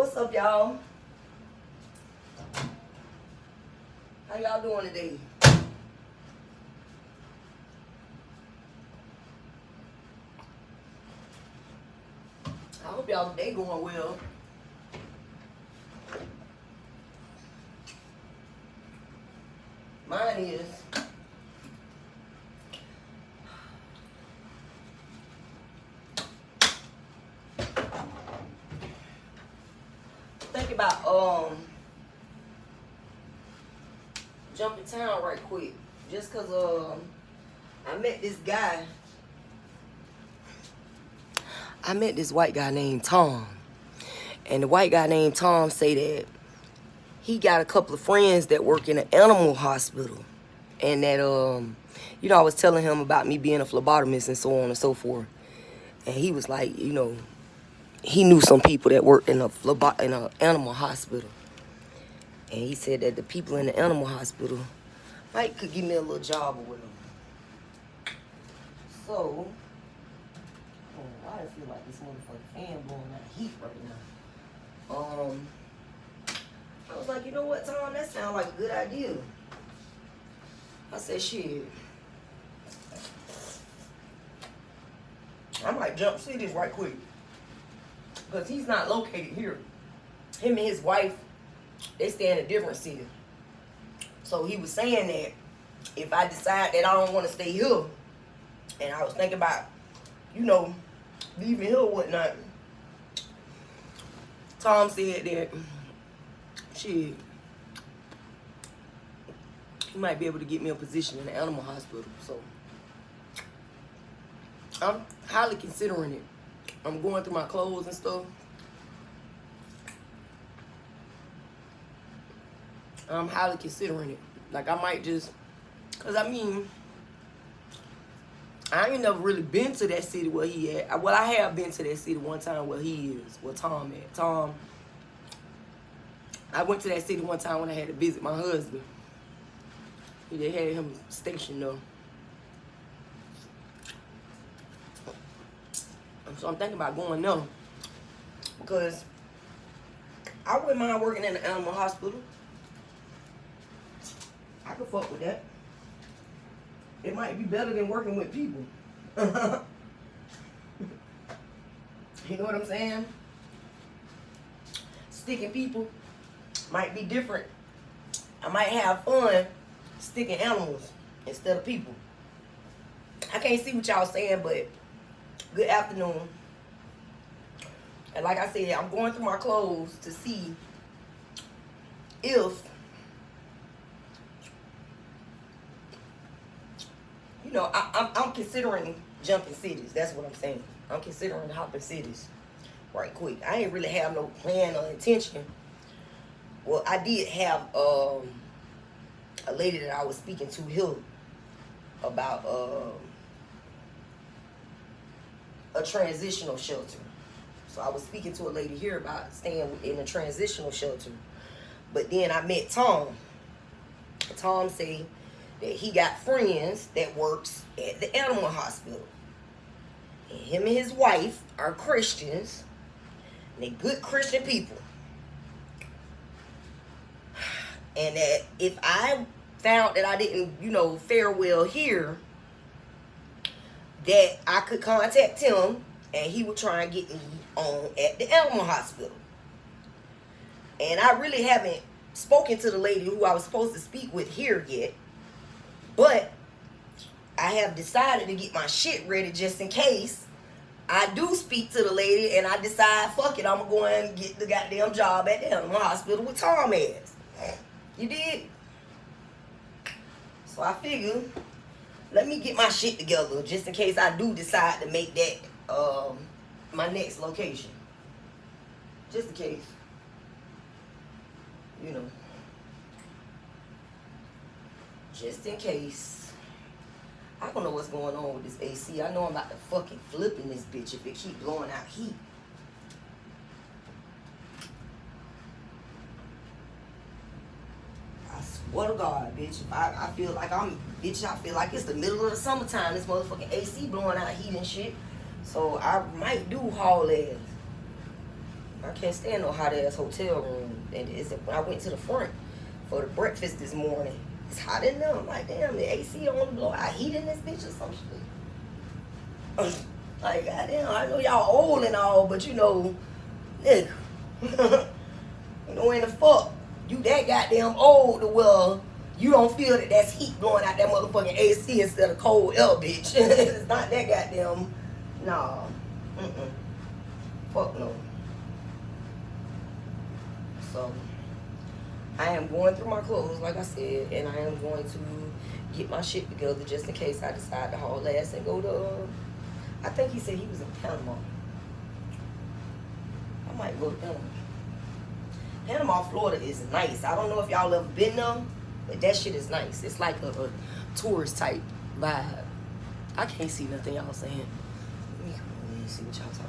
What's up, y'all? How y'all doing today? I hope y'all day going well. Mine is. Think about jumping town right quick. Just cause I met this guy. I met this white guy named Tom. And the white guy named Tom say that he got a couple of friends that work in an animal hospital. And that, you know, I was telling him about me being a phlebotomist and so on and so forth. And he was like, you know, he knew some people that worked in a animal hospital. And he said that the people in the animal hospital could give me a little job or whatever. So, oh, why do I feel like this motherfucking fan blowing out heat right now? I was like, you know what, Tom, that sounds like a good idea. I said, shit. I might jump cities right quick. Because he's not located here. Him and his wife, they stay in a different city. So he was saying that if I decide that I don't want to stay here, and I was thinking about, you know, leaving here or whatnot, Tom said that, shit, he might be able to get me a position in the animal hospital. So I'm highly considering it. I'm going through my clothes and stuff. I'm highly considering it. Like, I might just, cause I mean, I ain't never really been to that city where he at. Well, I have been to that city one time where he is, where Tom at. Tom, I went to that city one time when I had to visit my husband. They had him stationed there. So I'm thinking about going there. Because I wouldn't mind working in the animal hospital. I could fuck with that. It might be better than working with people. You know what I'm saying? Sticking people might be different. I might have fun sticking animals instead of people. I can't see what y'all saying, but good afternoon. And like I said, I'm going through my clothes to see if, you know, I'm considering jumping cities. That's what I'm saying. I'm considering hopping cities right quick. I ain't really have no plan or intention. Well, I did have a lady that I was speaking to here about a transitional shelter. So I was speaking to a lady here about staying in a transitional shelter. But then I met Tom. Tom said that he got friends that works at the animal hospital. And him and his wife are Christians. And they good Christian people. And that if I found that I didn't, you know, fare well here, that I could contact him and he would try and get me on at the animal hospital. And I really haven't spoken to the lady who I was supposed to speak with here yet. But I have decided to get my shit ready just in case I do speak to the lady and I decide, fuck it, I'm going to go and get the goddamn job at the animal hospital with Tom ass. You did? So I figured, let me get my shit together just in case I do decide to make that my next location. Just in case. You know. Just in case. I don't know what's going on with this AC. I know I'm about to fucking flip in this bitch if it keep blowing out heat. I swear to God, bitch. I feel like I feel like it's the middle of the summertime. This motherfucking AC blowing out heat and shit. So I might do haul ass. I can't stand no hot ass hotel room. And when I went to the front for the breakfast this morning, it's hot in there. I'm like, damn, the AC don't want to blow out heat in this bitch or some shit. Like, goddamn, I know y'all old and all, but you know, nigga, you know, in the fuck, you that goddamn old to where you don't feel that that's heat blowing out that motherfucking AC instead of cold air, bitch. It's not that goddamn, nah, fuck no. So, I am going through my clothes, like I said, and I am going to get my shit together just in case I decide to haul ass and go to, I think he said he was in Panama. I might go to Panama. Panama, Florida is nice. I don't know if y'all ever been there, but that shit is nice. It's like a tourist type vibe. I can't see nothing y'all saying. Let me see what y'all talking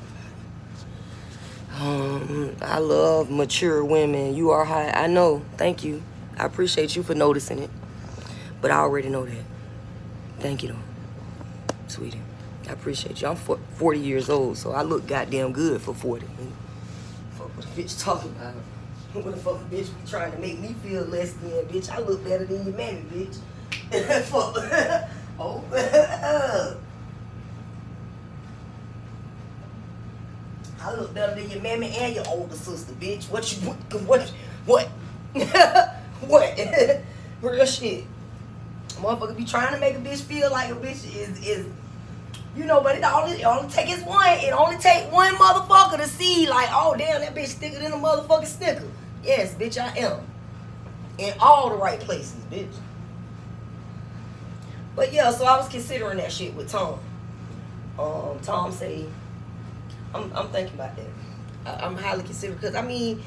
about. I love mature women. You are high. I know. Thank you. I appreciate you for noticing it. But I already know that. Thank you, though. Sweetie. I appreciate you. I'm 40 years old, so I look goddamn good for 40. Fuck what a bitch talking about. What the fuck a bitch be trying to make me feel less than, bitch? I look better than your mammy, bitch. Fuck. Oh. I look better than your mammy and your older sister, bitch. What? What? Real shit. Motherfucker be trying to make a bitch feel like a bitch is you know, but it only take is one. It only take one motherfucker to see like, oh damn, that bitch thicker than a motherfucking Snicker. Yes, bitch, I am. In all the right places, bitch. But yeah, so I was considering that shit with Tom. Tom say, I'm thinking about that. I'm highly considering, because I mean,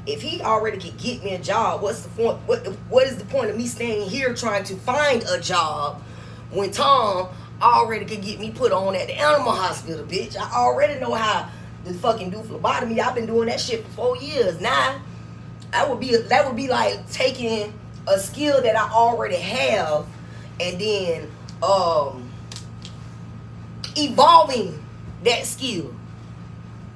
if he already could get me a job, what's the point? What is the point of me staying here trying to find a job when Tom already could get me put on at the animal hospital, bitch? I already know how to fucking do phlebotomy. I've been doing that shit for 4 years. Now, that would be like taking a skill that I already have and then evolving that skill.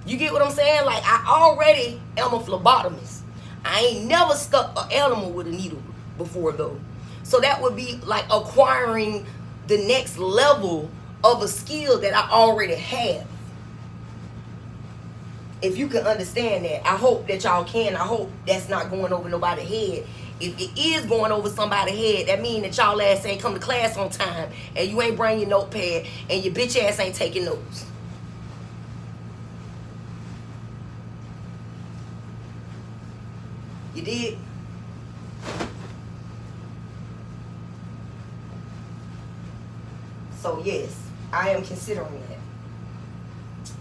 You get what I'm saying? Like, I already am a phlebotomist. I ain't never stuck an animal with a needle before, though. So that would be like acquiring the next level of a skill that I already have. If you can understand that, I hope that y'all can. I hope that's not going over nobody's head. If it is going over somebody's head, that means that y'all ass ain't come to class on time and you ain't bring your notepad and your bitch ass ain't taking notes. You did? So yes, I am considering that.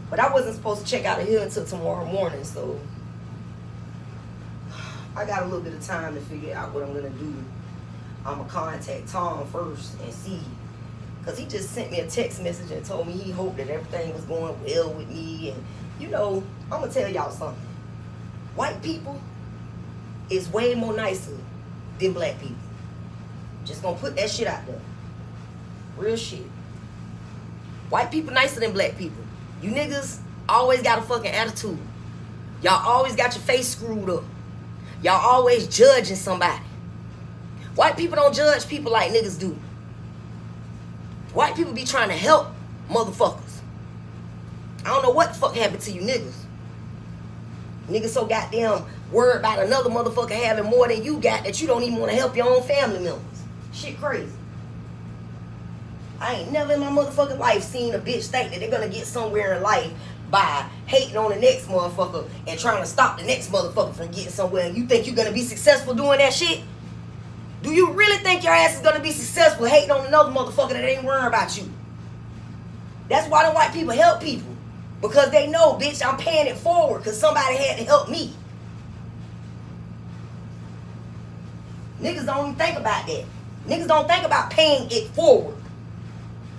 But I wasn't supposed to check out of here until tomorrow morning, so I got a little bit of time to figure out what I'm gonna do. I'm gonna contact Tom first and see, because he just sent me a text message and told me he hoped that everything was going well with me. And you know, I'm gonna tell y'all something. White people is way more nicer than black people. Just gonna put that shit out there. Real shit. White people nicer than black people. You niggas always got a fucking attitude. Y'all always got your face screwed up. Y'all always judging somebody. White people don't judge people like niggas do. White people be trying to help motherfuckers. I don't know what the fuck happened to you niggas. Niggas so goddamn worried about another motherfucker having more than you got that you don't even want to help your own family members. Shit crazy. I ain't never in my motherfucking life seen a bitch think that they're gonna get somewhere in life by hating on the next motherfucker and trying to stop the next motherfucker from getting somewhere. And you think you're gonna be successful doing that shit? Do you really think your ass is gonna be successful hating on another motherfucker that ain't worrying about you? That's why the white people help people. Because they know, bitch, I'm paying it forward because somebody had to help me. Niggas don't even think about that. Niggas don't think about paying it forward.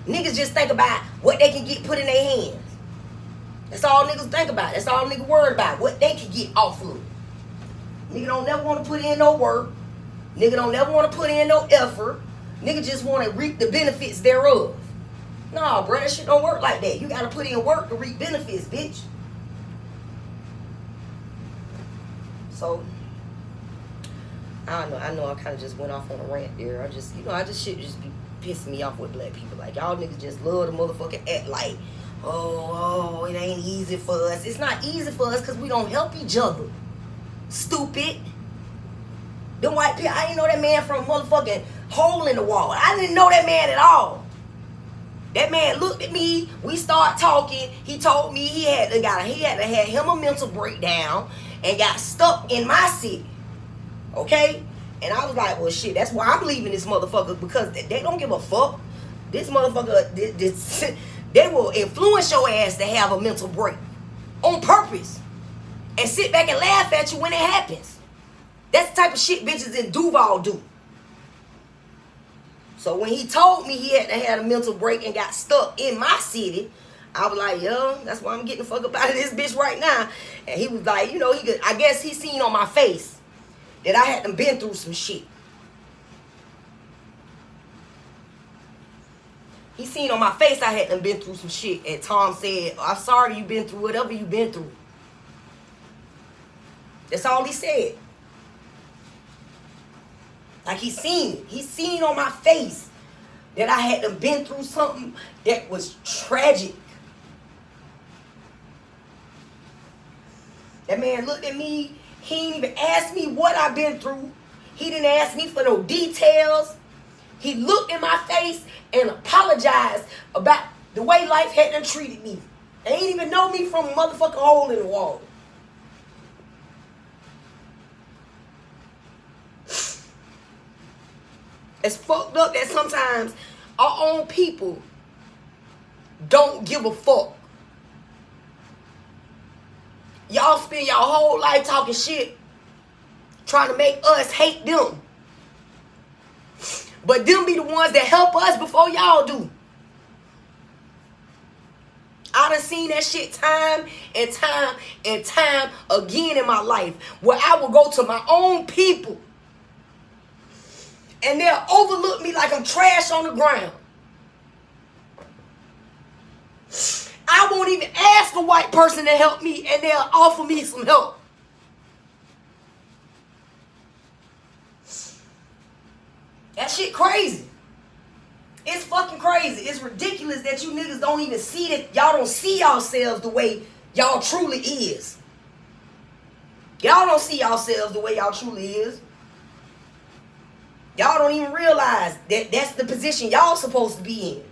Niggas just think about what they can get put in their hands. That's all niggas think about. That's all niggas worried about. What they can get off of. Nigga don't never want to put in no work. Nigga don't never want to put in no effort. Nigga just want to reap the benefits thereof. Nah, bro, that shit don't work like that. You got to put in work to reap benefits, bitch. So I don't know. I know I kind of just went off on a rant there. I just shit just be pissing me off with black people. Like, y'all niggas just love to motherfucking act like, oh, it ain't easy for us. It's not easy for us because we don't help each other. Stupid. Them white people, I didn't know that man from a motherfucking hole in the wall. I didn't know that man at all. That man looked at me. We started talking. He told me he had to have him a mental breakdown and got stuck in my city. Okay? And I was like, well, shit, that's why I'm leaving this motherfucker, because they don't give a fuck. This motherfucker, they will influence your ass to have a mental break on purpose and sit back and laugh at you when it happens. That's the type of shit bitches in Duval do. So when he told me he had to have a mental break and got stuck in my city, I was like, yo, that's why I'm getting the fuck up out of this bitch right now. And he was like, I guess he seen on my face that I hadn't been through some shit. He seen on my face I hadn't been through some shit. And Tom said, I'm sorry you been through whatever you been through. That's all he said. Like, he seen it. He seen on my face that I hadn't been through something that was tragic. That man looked at me. He didn't even ask me what I've been through. He didn't ask me for no details. He looked in my face and apologized about the way life hadn't treated me. They ain't even know me from a motherfucking hole in the wall. It's fucked up that sometimes our own people don't give a fuck. Y'all spend your whole life talking shit, trying to make us hate them. But them be the ones that help us before y'all do. I done seen that shit time and time and time again in my life, where I will go to my own people and they'll overlook me like I'm trash on the ground. I won't even ask a white person to help me, and they'll offer me some help. That shit crazy. It's fucking crazy. It's ridiculous that you niggas don't even see that. Y'all don't see yourselves the way y'all truly is. Y'all don't see yourselves the way y'all truly is. Y'all don't even realize that that's the position y'all supposed to be in.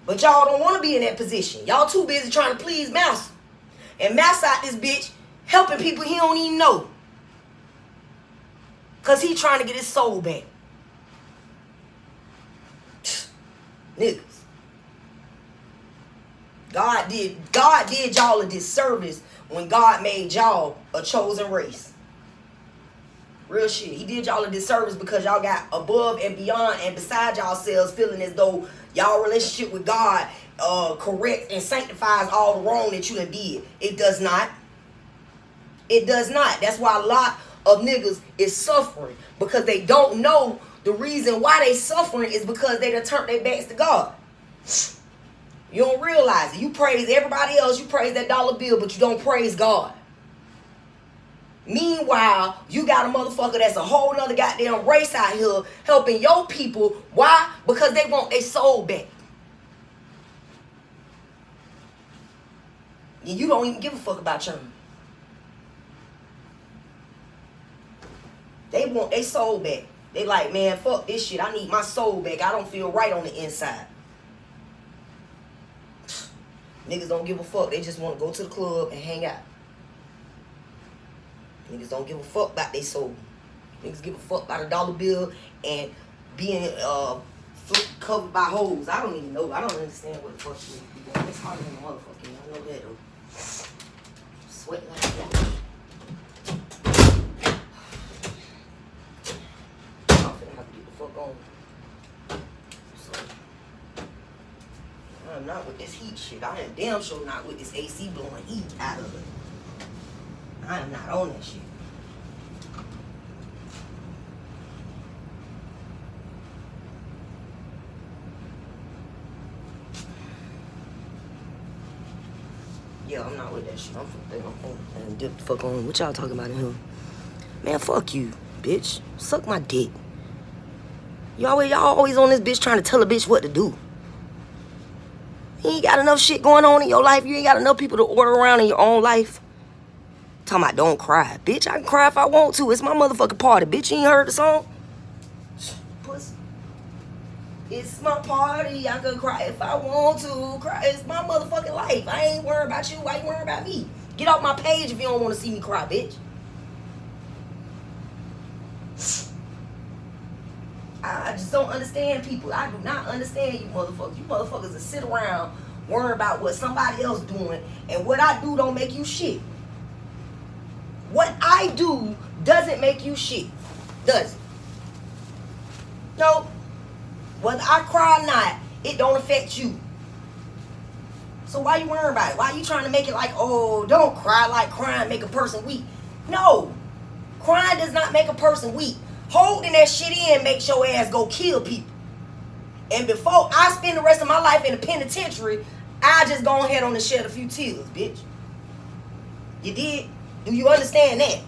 But y'all don't want to be in that position. Y'all too busy trying to please Master. And Master out this bitch helping people he don't even know. Because he trying to get his soul back. Niggas. God did y'all a disservice when God made y'all a chosen race. Real shit. He did y'all a disservice because y'all got above and beyond and beside yourselves, feeling as though y'all relationship with God corrects and sanctifies all the wrong that you done did. It does not. It does not. That's why a lot of niggas is suffering, because they don't know the reason why they suffering is because they done turned their backs to God. You don't realize it. You praise everybody else. You praise that dollar bill, but you don't praise God. Meanwhile, you got a motherfucker that's a whole nother goddamn race out here helping your people. Why? Because they want their soul back. And you don't even give a fuck about them. They want their soul back. They like, man, fuck this shit. I need my soul back. I don't feel right on the inside. Niggas don't give a fuck. They just want to go to the club and hang out. Niggas don't give a fuck about their soul. Niggas give a fuck about a dollar bill and being covered by hoes. I don't even know. I don't understand what the fuck you need to be doing. It's harder than a motherfucker. I know that though. Sweat like that. I'm finna have to get the fuck on. So, I'm not with this heat shit. I am damn sure not with this AC blowing heat out of it. I am not on that shit. Yeah, I'm not with that shit. I'm from there. and dip the fuck on. What y'all talking about in here? Man, fuck you, bitch. Suck my dick. Y'all always on this bitch trying to tell a bitch what to do. You ain't got enough shit going on in your life. You ain't got enough people to order around in your own life. Talking about don't cry. Bitch, I can cry if I want to. It's my motherfucking party. Bitch, you ain't heard the song? Pussy. It's my party. I can cry if I want to. Cry. It's my motherfucking life. I ain't worried about you. Why you worried about me? Get off my page if you don't want to see me cry, bitch. I just don't understand people. I do not understand you motherfuckers. You motherfuckers that sit around worrying about what somebody else doing, and what I do don't make you shit. What I do doesn't make you shit, does it? No. Whether I cry or not, it don't affect you. So why you worrying about it? Why you trying to make it like, oh, don't cry, like crying make a person weak? No. Crying does not make a person weak. Holding that shit in makes your ass go kill people. And before I spend the rest of my life in the penitentiary, I just go ahead on and shed a few tears, bitch. You did? Do you understand that?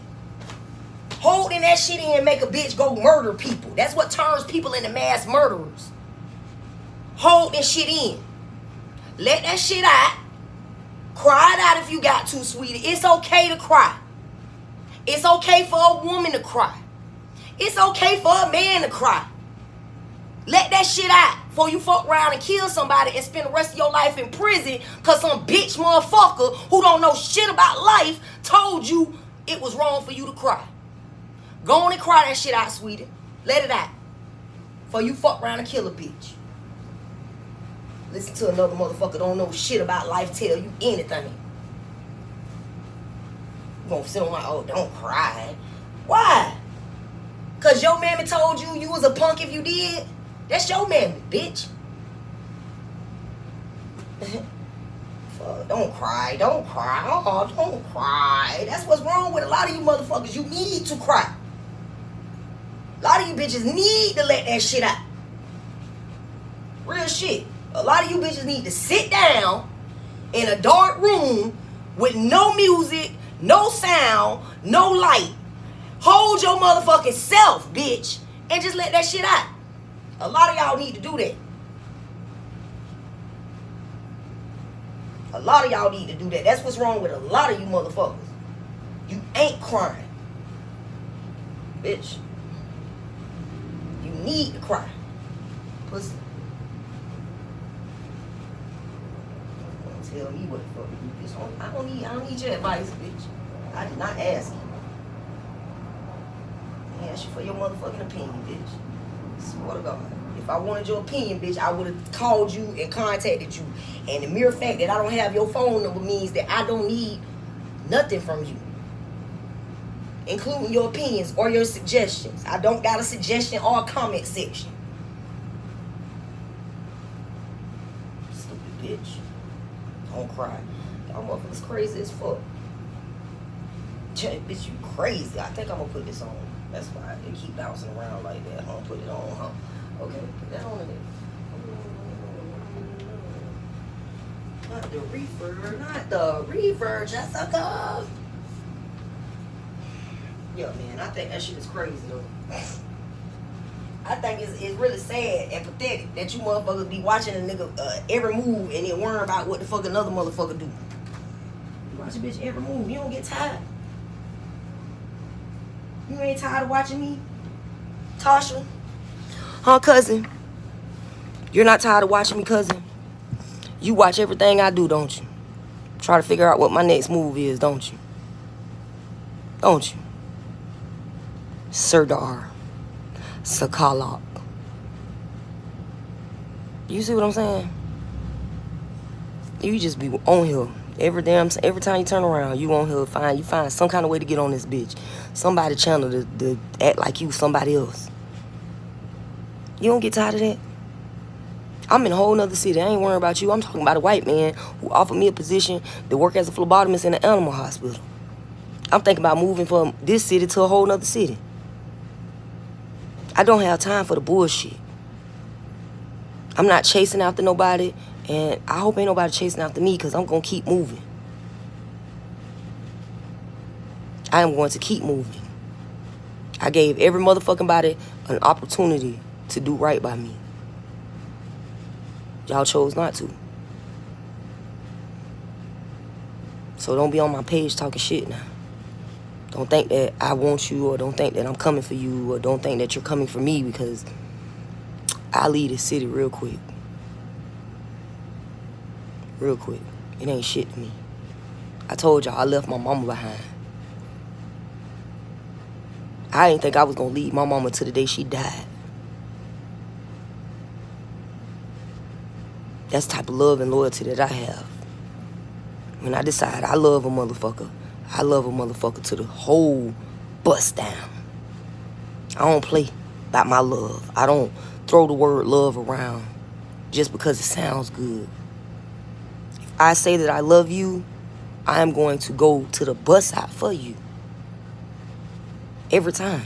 Holding that shit in make a bitch go murder people. That's what turns people into mass murderers. Holding shit in. Let that shit out. Cry it out if you got to, sweetie. It's okay to cry. It's okay for a woman to cry. It's okay for a man to cry. Let that shit out before you fuck around and kill somebody and spend the rest of your life in prison because some bitch motherfucker who don't know shit about life told you it was wrong for you to cry. Go on and cry that shit out, sweetie. Let it out before you fuck around and kill a bitch. Listen to another motherfucker don't know shit about life tell you anything. You gonna sit on my, oh, don't cry. Why? Because your mammy told you you was a punk if you did? That's your mammy, bitch. Don't cry, don't cry. Oh, don't cry. That's what's wrong with a lot of you motherfuckers. You need to cry. A lot of you bitches need to let that shit out. Real shit. A lot of you bitches need to sit down in a dark room with no music, no sound, no light. Hold your motherfucking self, bitch, and just let that shit out. A lot of y'all need to do that. A lot of y'all need to do that. That's what's wrong with a lot of you motherfuckers. You ain't crying. Bitch. You need to cry. Pussy. Don't tell me what the fuck to do, bitch. I don't need your advice, bitch. I did not ask you. I asked you for your motherfucking opinion, bitch. Swear to God. If I wanted your opinion, bitch, I would have called you and contacted you. And the mere fact that I don't have your phone number means that I don't need nothing from you, including your opinions or your suggestions. I don't got a suggestion or a comment section. Stupid bitch. Don't cry. Y'all motherfuckers crazy as fuck. Bitch, you crazy. I think I'm gonna put this on. That's why it keep bouncing around like that. Huh? Put it on, huh? Okay, put that on there. Not the reefer, not the reefer, Jessica. Yeah, man, I think that shit is crazy, though. I think it's really sad and pathetic that you motherfuckers be watching a nigga every move and then worrying about what the fuck another motherfucker do. You watch a bitch every move, you don't get tired. You ain't tired of watching me? Tasha? Huh, cousin? You're not tired of watching me, cousin? You watch everything I do, don't you? Try to figure out what my next move is, don't you? Don't you? Serdar Sakalak. You see what I'm saying? You just be on here. Every time you turn around, you on here, you find some kind of way to get on this bitch. Somebody channel to act like you somebody else. You don't get tired of that? I'm in a whole nother city. I ain't worrying about you. I'm talking about a white man who offered me a position to work as a phlebotomist in an animal hospital. I'm thinking about moving from this city to a whole nother city. I don't have time for the bullshit. I'm not chasing after nobody, and I hope ain't nobody chasing after me because I'm going to keep moving. I am going to keep moving. I gave every motherfucking body an opportunity to do right by me. Y'all chose not to. So don't be on my page talking shit now. Don't think that I want you, or don't think that I'm coming for you, or don't think that you're coming for me, because I leave this city real quick. Real quick. It ain't shit to me. I told y'all I left my mama behind. I didn't think I was gonna leave my mama till the day she died. That's the type of love and loyalty that I have. When I decide I love a motherfucker, I love a motherfucker to the whole bust down. I don't play about my love. I don't throw the word love around just because it sounds good. If I say that I love you, I am going to go to the bus out for you. Every time.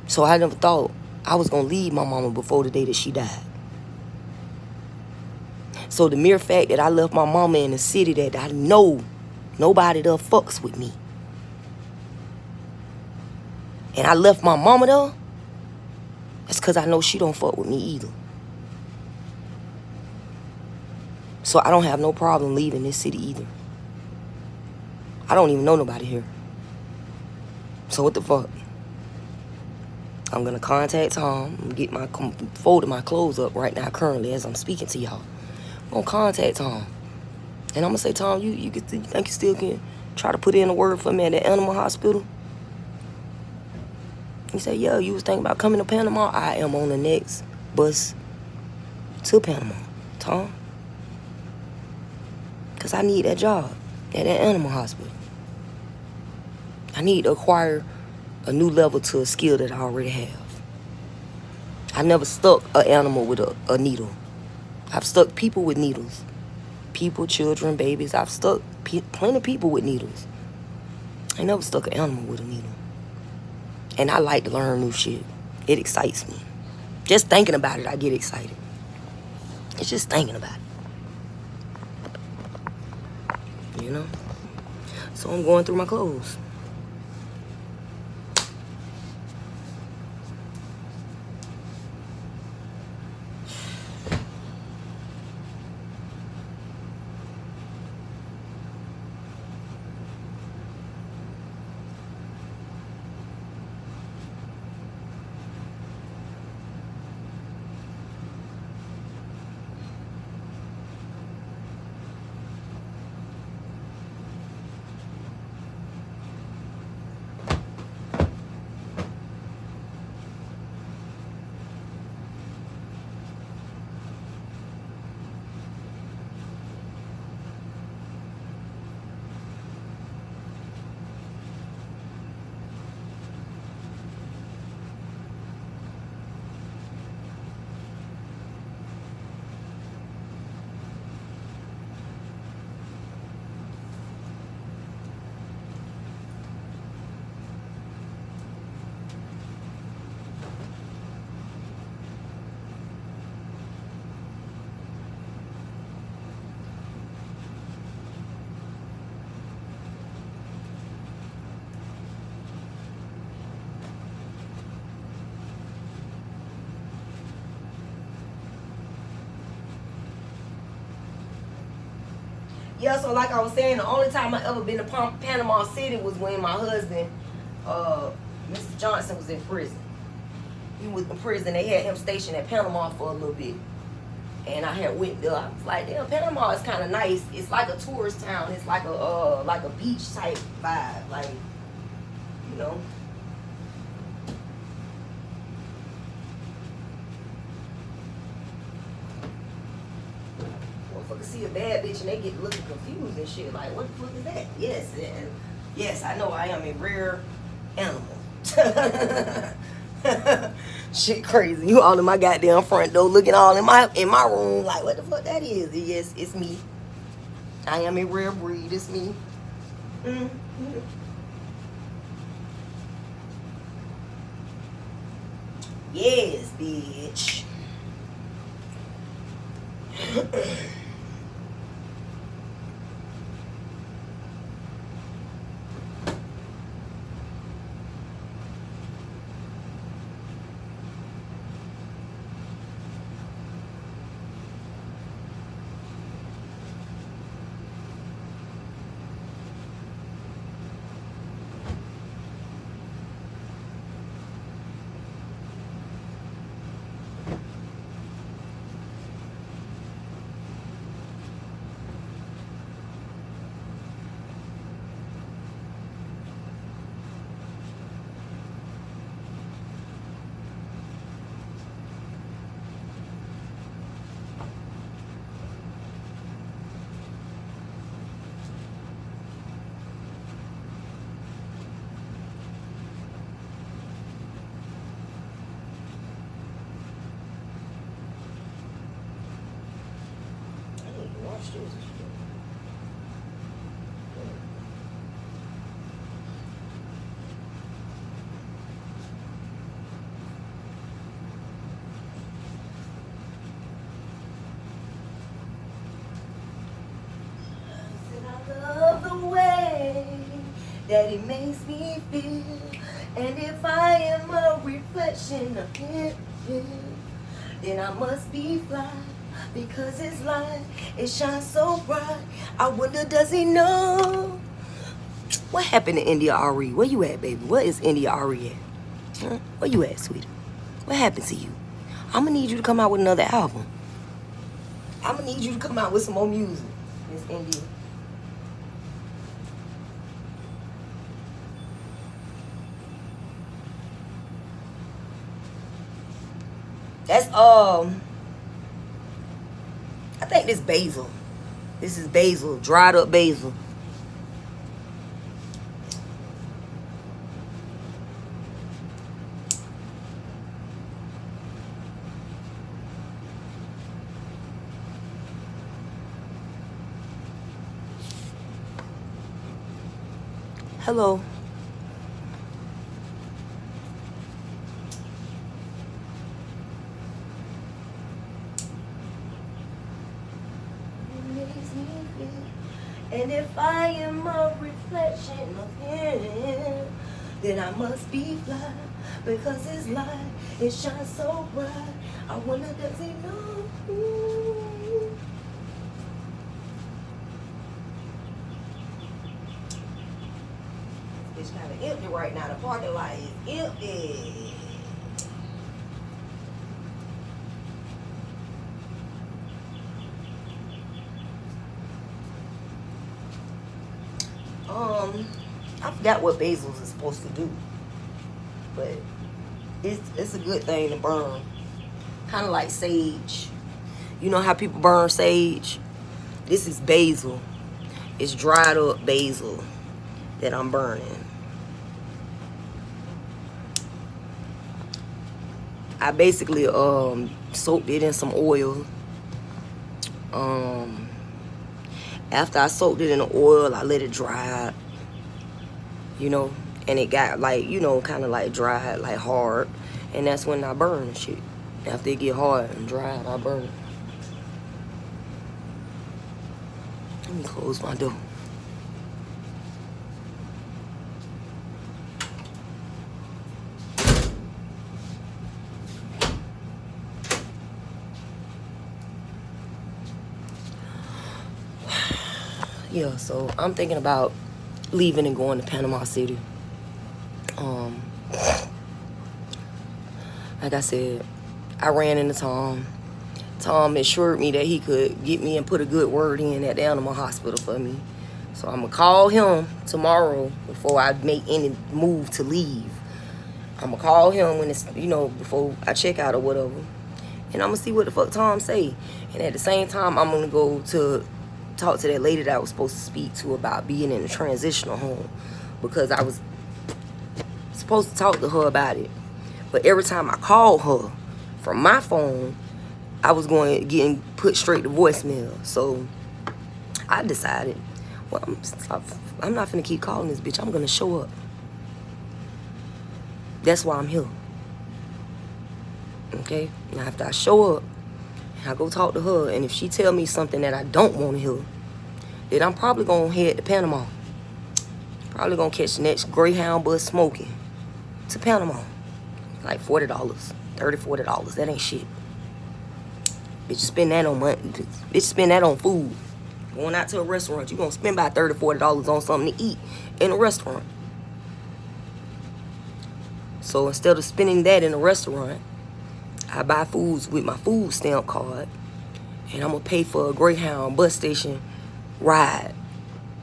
So I never thought I was going to leave my mama before the day that she died. So the mere fact that I left my mama in a city that I know nobody there fucks with me, and I left my mama there, that's because I know she don't fuck with me either. So I don't have no problem leaving this city either. I don't even know nobody here. So what the fuck? I'm gonna contact Tom and get folding my clothes up right now currently as I'm speaking to y'all. I'm gonna contact Tom. And I'm gonna say, Tom, you think you still can try to put in a word for me at the animal hospital? He said, yeah, you was thinking about coming to Panama? I am on the next bus to Panama, Tom. Because I need that job at that animal hospital. I need to acquire a new level to a skill that I already have. I never stuck an animal with a needle. I've stuck people with needles. People, children, babies. I've stuck plenty of people with needles. I never stuck an animal with a needle. And I like to learn new shit. It excites me. Just thinking about it, I get excited. It's just thinking about it. You know? So I'm going through my clothes. Yeah, so like I was saying, the only time I ever been to Panama City was when my husband, Mr. Johnson, was in prison. He was in prison. They had him stationed at Panama for a little bit. And I had went there. I was like, damn, Panama is kind of nice. It's like a tourist town. It's like a beach type vibe. Like, you know. Motherfuckers see a bad bitch and they get looking confused and shit. Like, what the fuck is that? Yes, and yes, I know I am a rare animal. Shit crazy. You all in my goddamn front door looking all in my room like, what the fuck that is? Yes, it's me. I am a rare breed. It's me. Mm-hmm. Yes, bitch. that it makes me feel. And if I am a reflection of him, then I must be fly, because his light, it shines so bright. I wonder, does he know? What happened to India Ari? Where you at, baby? Where is India Ari at? Huh? Where you at, sweetie? What happened to you? I'm gonna need you to come out with another album. I'm gonna need you to come out with some more music, Miss India. That's I think this basil. This is basil, dried up basil. Hello. And if I am a reflection of him, then I must be fly, because his light, it shines so bright. I wonder, does he know? It's kind of empty right now. The parking lot is empty. I forgot what basils is supposed to do, but it's a good thing to burn. Kind of like sage. You know how people burn sage? This is basil. It's dried up basil that I'm burning. I basically soaked it in some oil. After I soaked it in the oil, I let it dry, you know, and it got like, you know, kind of like dried, like hard, and that's when I burn the shit. After it get hard and dried, I burn it. Let me close my door. Yeah, so I'm thinking about leaving and going to Panama City. Like I said, I ran into Tom. Tom assured me that he could get me and put a good word in at the animal hospital for me. So I'm gonna call him tomorrow before I make any move to leave. I'm gonna call him when it's, you know, before I check out or whatever. And I'm gonna see what the fuck Tom say. And at the same time, I'm gonna go to talk to that lady that I was supposed to speak to about being in a transitional home, because I was supposed to talk to her about it. But every time I called her from my phone, I was getting put straight to voicemail. So I decided, well, I'm not finna keep calling this bitch. I'm gonna show up. That's why I'm here. Okay? Now after I show up, I go talk to her, and if she tell me something that I don't want to hear, then I'm probably gonna head to Panama. Probably gonna catch the next Greyhound bus smoking to Panama. Like $40, $30-$40. That ain't shit. Bitch, spend that on money. Bitch, spend that on food. Going out to a restaurant, you gonna spend about $30-$40 on something to eat in a restaurant. So instead of spending that in a restaurant, I buy foods with my food stamp card, and I'm gonna pay for a Greyhound bus station ride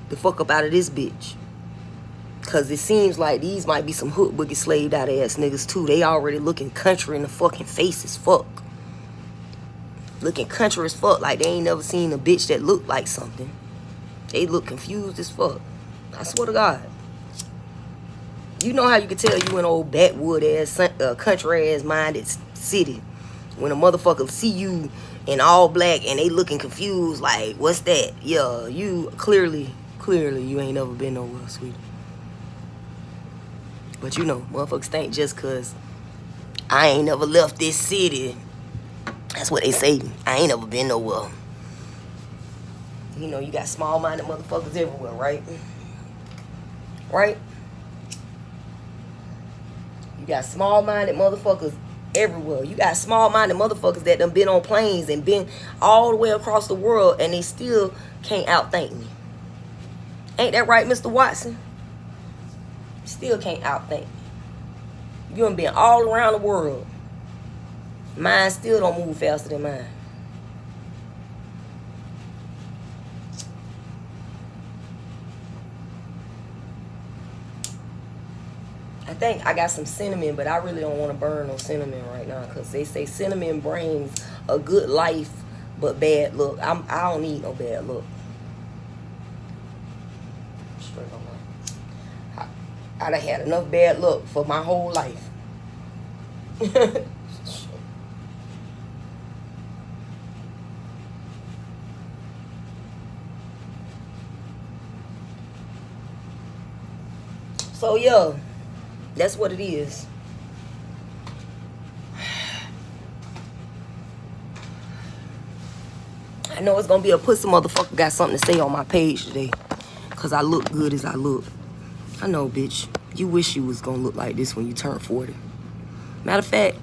the fuck up out of this bitch. Cause it seems like these might be some hook boogie slaved out ass niggas too. They already looking country in the fucking face as fuck. Looking country as fuck, like they ain't never seen a bitch that looked like something. They look confused as fuck. I swear to God. You know how you can tell you an old backwood ass, country ass minded city when a motherfucker see you in all black and they looking confused like, what's that? Yeah, you clearly you ain't never been nowhere, sweetie. But you know, motherfuckers think just cause I ain't never left this city, that's what they say. I ain't never been nowhere. You know, you got small-minded motherfuckers everywhere, right? right? You got small-minded motherfuckers everywhere. You got small-minded motherfuckers that done been on planes and been all the way across the world, and they still can't outthink me. Ain't that right, Mr. Watson? Still can't outthink me. You done been all around the world. Mine still don't move faster than mine. I think I got some cinnamon, but I really don't want to burn no cinnamon right now because they say cinnamon brings a good life, but bad luck. I don't need no bad luck. Straight on. I done had enough bad luck for my whole life. So yeah, that's what it is. I know it's gonna be a pussy motherfucker got something to say on my page today. Cause I look good as I look. I know, bitch. You wish you was gonna look like this when you turn 40. Matter of fact,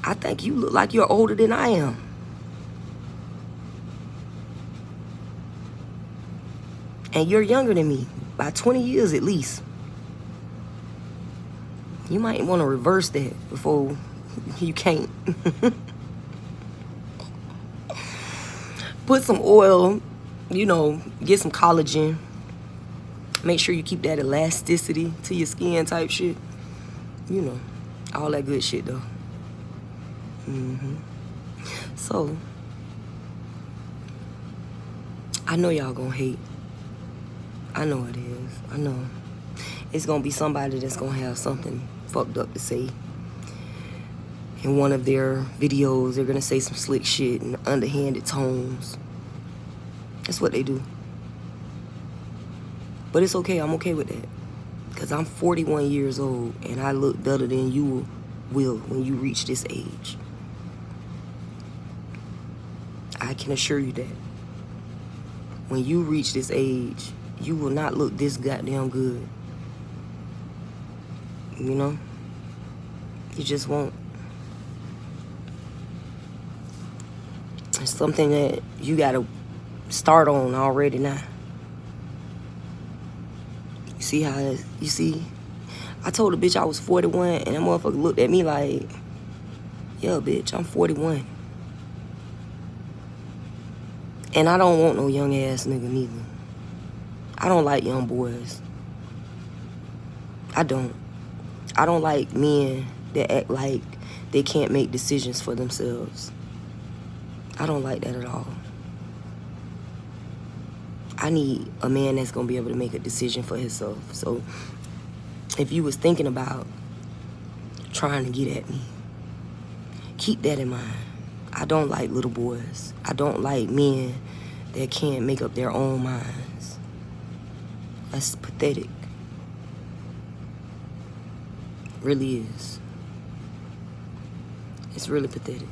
I think you look like you're older than I am. And you're younger than me by 20 years at least. You might want to reverse that before you can't. Put some oil, you know, get some collagen. Make sure you keep that elasticity to your skin type shit. You know, all that good shit though. So, I know y'all gonna hate. I know it is. I know. It's gonna be somebody that's gonna have something fucked up to say. In one of their videos, they're gonna say some slick shit in underhanded tones. That's what they do. But it's okay. I'm okay with that. Because I'm 41 years old and I look better than you will when you reach this age. I can assure you that. When you reach this age, you will not look this goddamn good. You know? You just won't. It's something that you gotta start on already now. You see how, you see? I told a bitch I was 41 and that motherfucker looked at me like, yeah, bitch, I'm 41. And I don't want no young ass nigga neither. I don't like young boys. I don't. I don't like men that act like they can't make decisions for themselves. I don't like that at all. I need a man that's gonna be able to make a decision for himself. So if you was thinking about trying to get at me, keep that in mind. I don't like little boys. I don't like men that can't make up their own minds. That's pathetic. Really is. It's really pathetic.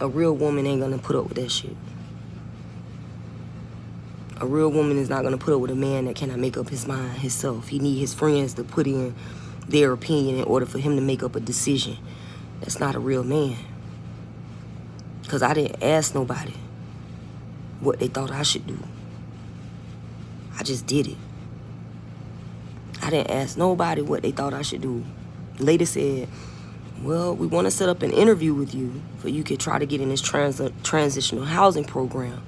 A real woman ain't gonna put up with that shit. A real woman is not gonna put up with a man that cannot make up his mind himself. He need his friends to put in their opinion in order for him to make up a decision. That's not a real man. Because I didn't ask nobody what they thought I should do. I just did it. I didn't ask nobody what they thought I should do. The lady said, well, we want to set up an interview with you for you could try to get in this transitional housing program.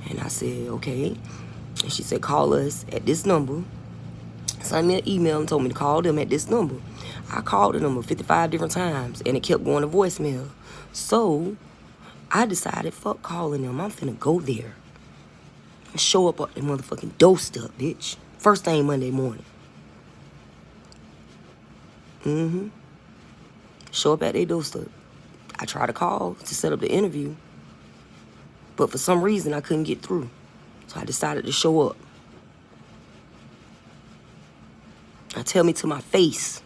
And I said, okay. And she said, call us at this number. Sent me an email and told me to call them at this number. I called the number 55 different times and it kept going to voicemail. So I decided, fuck calling them. I'm finna go there and show up at the motherfucking doorstep, bitch. First thing Monday morning. Show up at their doorstep. I tried to call to set up the interview, but for some reason I couldn't get through. So I decided to show up. Now tell me to my face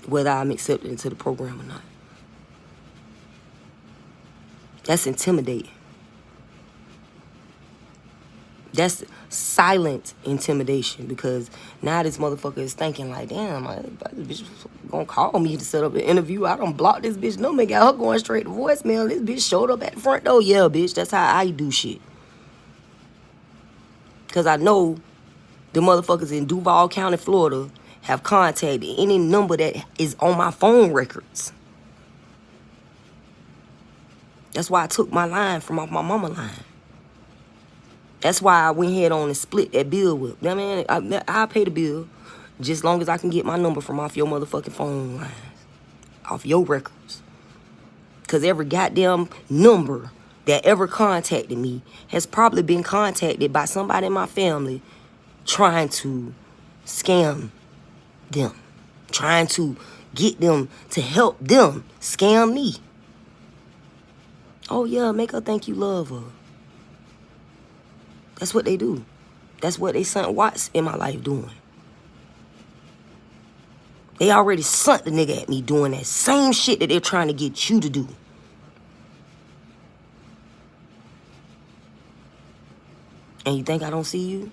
whether I'm accepted into the program or not. That's intimidating. That's silent intimidation, because now this motherfucker is thinking like, damn, this bitch gonna call me to set up an interview. I done blocked this bitch number, got her going straight to voicemail. This bitch showed up at the front door. Yeah, bitch, that's how I do shit. Because I know the motherfuckers in Duval County, Florida have contacted any number that is on my phone records. That's why I took my line from off my mama line. That's why I went ahead on and split that bill with. I mean, I'll pay the bill just as long as I can get my number from off your motherfucking phone lines, off your records. Because every goddamn number that ever contacted me has probably been contacted by somebody in my family trying to scam them, trying to get them to help them scam me. Oh, yeah, make her think you love her. That's what they do. That's what they sent Watts in my life doing. They already sent the nigga at me doing that same shit that they're trying to get you to do. And you think I don't see you?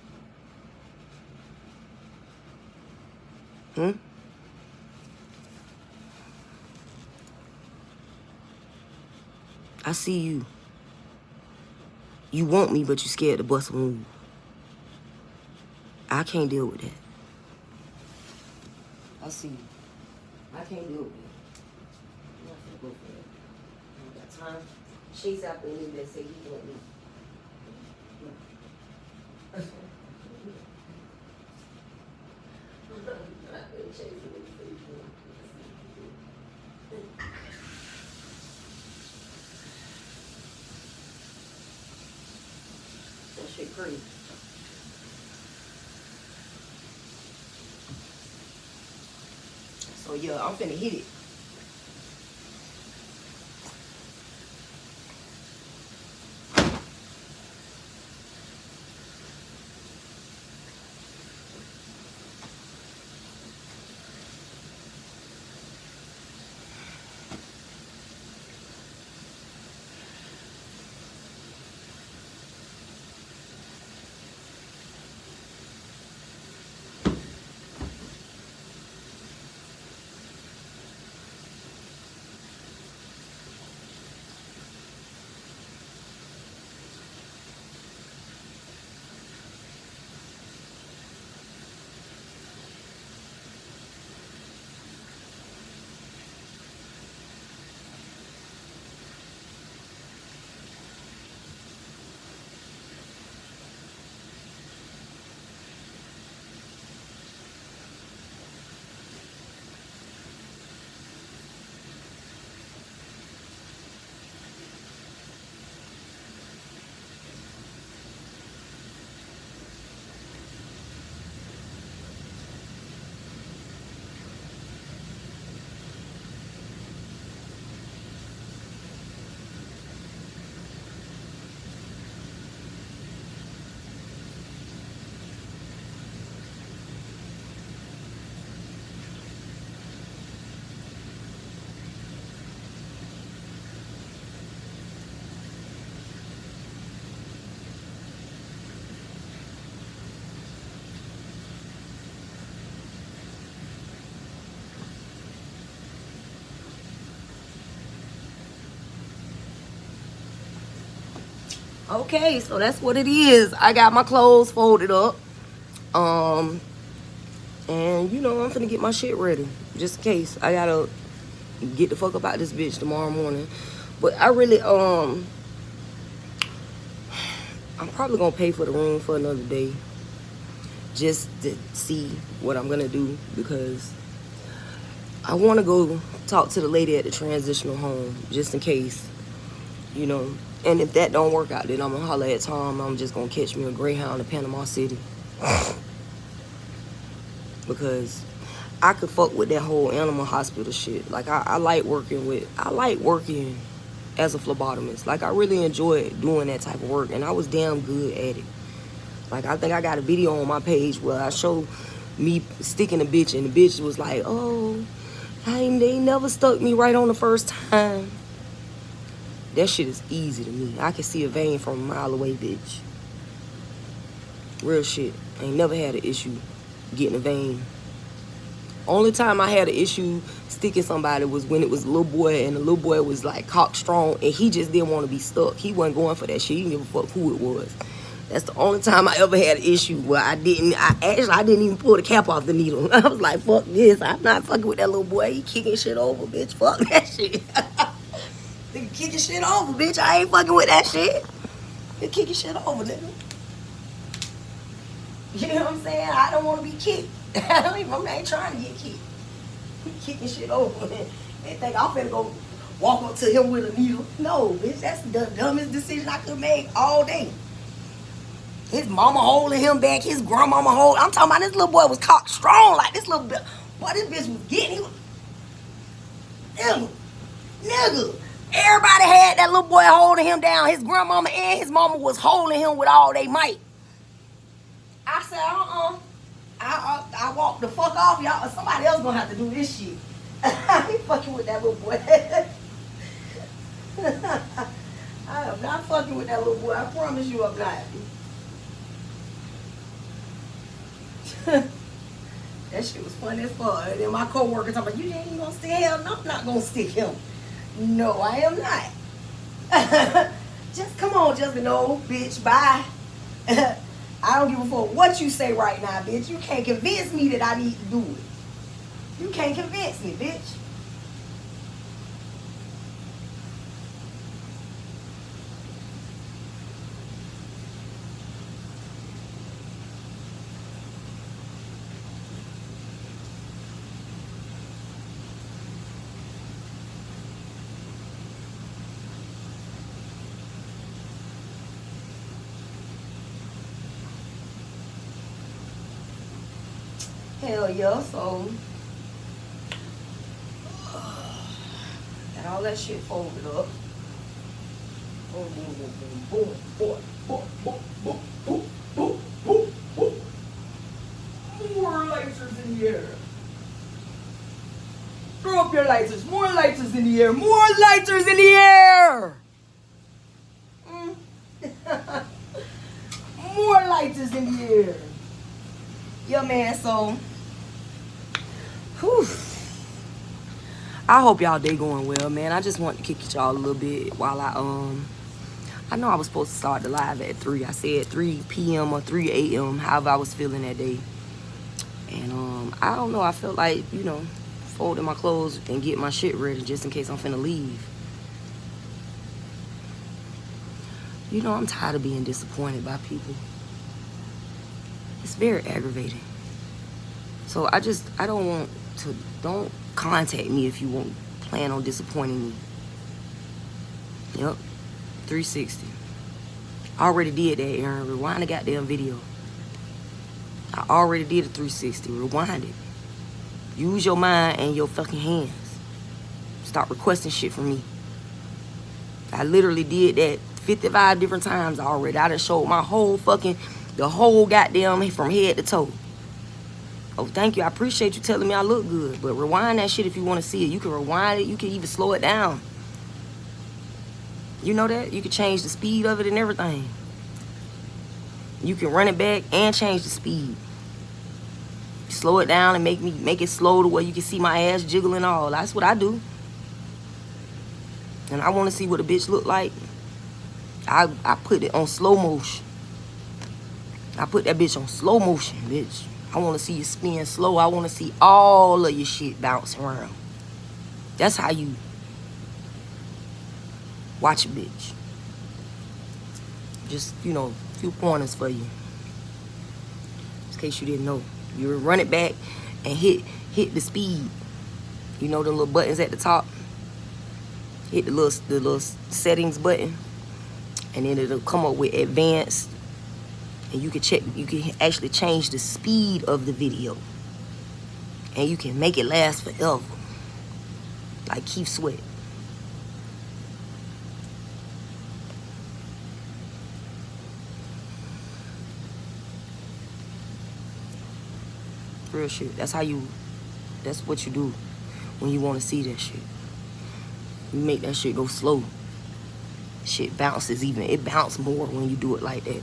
I see you. You want me, but you scared to bust a move. I can't deal with that. I see you. I can't deal with it. I'm not gonna go for that. I don't got time. Chase after a nigga that say he want me. That shit crazy. So yeah, I'm finna hit it. Okay, so that's what it is. I got my clothes folded up. And you know, I'm finna get my shit ready. Just in case. I gotta get the fuck up out this bitch tomorrow morning. But I really, I'm probably gonna pay for the room for another day. Just to see what I'm gonna do, because I wanna go talk to the lady at the transitional home, just in case, you know. And if that don't work out, then I'm gonna holler at Tom. I'm just gonna catch me a Greyhound to Panama City. Because I could fuck with that whole animal hospital shit. Like, I like working as a phlebotomist. Like, I really enjoy doing that type of work, and I was damn good at it. Like, I think I got a video on my page where I show me sticking a bitch, and the bitch was like, oh, they never stuck me right on the first time. That shit is easy to me. I can see a vein from a mile away, bitch. Real shit. Ain't never had an issue getting a vein. Only time I had an issue sticking somebody was when it was a little boy, and the little boy was like cock strong, and he just didn't want to be stuck. He wasn't going for that shit. He didn't give a fuck who it was. That's the only time I ever had an issue where I didn't even pull the cap off the needle. I was like, fuck this. I'm not fucking with that little boy. He kicking shit over, bitch. Fuck that shit. Nigga kicking shit over, bitch. I ain't fucking with that shit. He kicking shit over, nigga. You know what I'm saying? I don't want to be kicked. I ain't trying to get kicked. He kicking shit over. They think I'm finna go walk up to him with a needle. No, bitch, that's the dumbest decision I could make all day. His mama holding him back, his grandmama holding. I'm talking about this little boy was cock strong. Like this little boy, this bitch was getting him. Nigga. Everybody had that little boy holding him down. His grandmama and his mama was holding him with all they might. I said, I walked the fuck off, y'all. Somebody else gonna have to do this shit. I ain't fucking with that little boy. I am not fucking with that little boy. I promise you I'm not. That shit was funny as fuck. And then my co-worker talking about, you ain't even gonna stick him? No, I'm not gonna stick him. No, I am not. Just come on, just no, bitch, bye. I don't give a fuck what you say right now, bitch. You can't convince me that I need to do it. You can't convince me, bitch. Hell yeah, so got all that shit folded up. Boom, boom, boom, boom, boom, boom, boom, boom, boom, boom, boom, boom. More lasers in the air. Throw up your lighters. More lighters in the air. More lighters in the air. More lighters in the air. Yeah, man, so whew. I hope y'all day going well, man. I just want to kick at y'all a little bit while I know I was supposed to start the live at 3. I said 3 p.m. or 3 a.m. however I was feeling that day. And I don't know, I felt like, you know, folding my clothes and get my shit ready just in case I'm finna leave. You know, I'm tired of being disappointed by people. It's very aggravating. So I don't contact me if you plan on disappointing me. Yep, 360. I already did that, Aaron. Rewind the goddamn video. I already did a 360. Rewind it. Use your mind and your fucking hands. Stop requesting shit from me. I literally did that 55 different times already. I done showed my whole the whole goddamn from head to toe. Oh, thank you. I appreciate you telling me I look good. But rewind that shit if you want to see it. You can rewind it. You can even slow it down. You know that? You can change the speed of it and everything. You can run it back and change the speed. Slow it down and make it slow to where you can see my ass jiggle and all. That's what I do. And I want to see what a bitch look like. I put it on slow motion. I put that bitch on slow motion, bitch. I want to see you spin slow. I want to see all of your shit bounce around. That's how you watch a bitch. Just, you know, a few pointers for you. In case you didn't know. You run it back and hit the speed. You know the little buttons at the top? Hit the little settings button. And then it'll come up with advanced. And you can actually change the speed of the video. And you can make it last forever. Like Keith Sweat. Real shit. That's what you do when you want to see that shit. You make that shit go slow. Shit bounces even. It bounces more when you do it like that.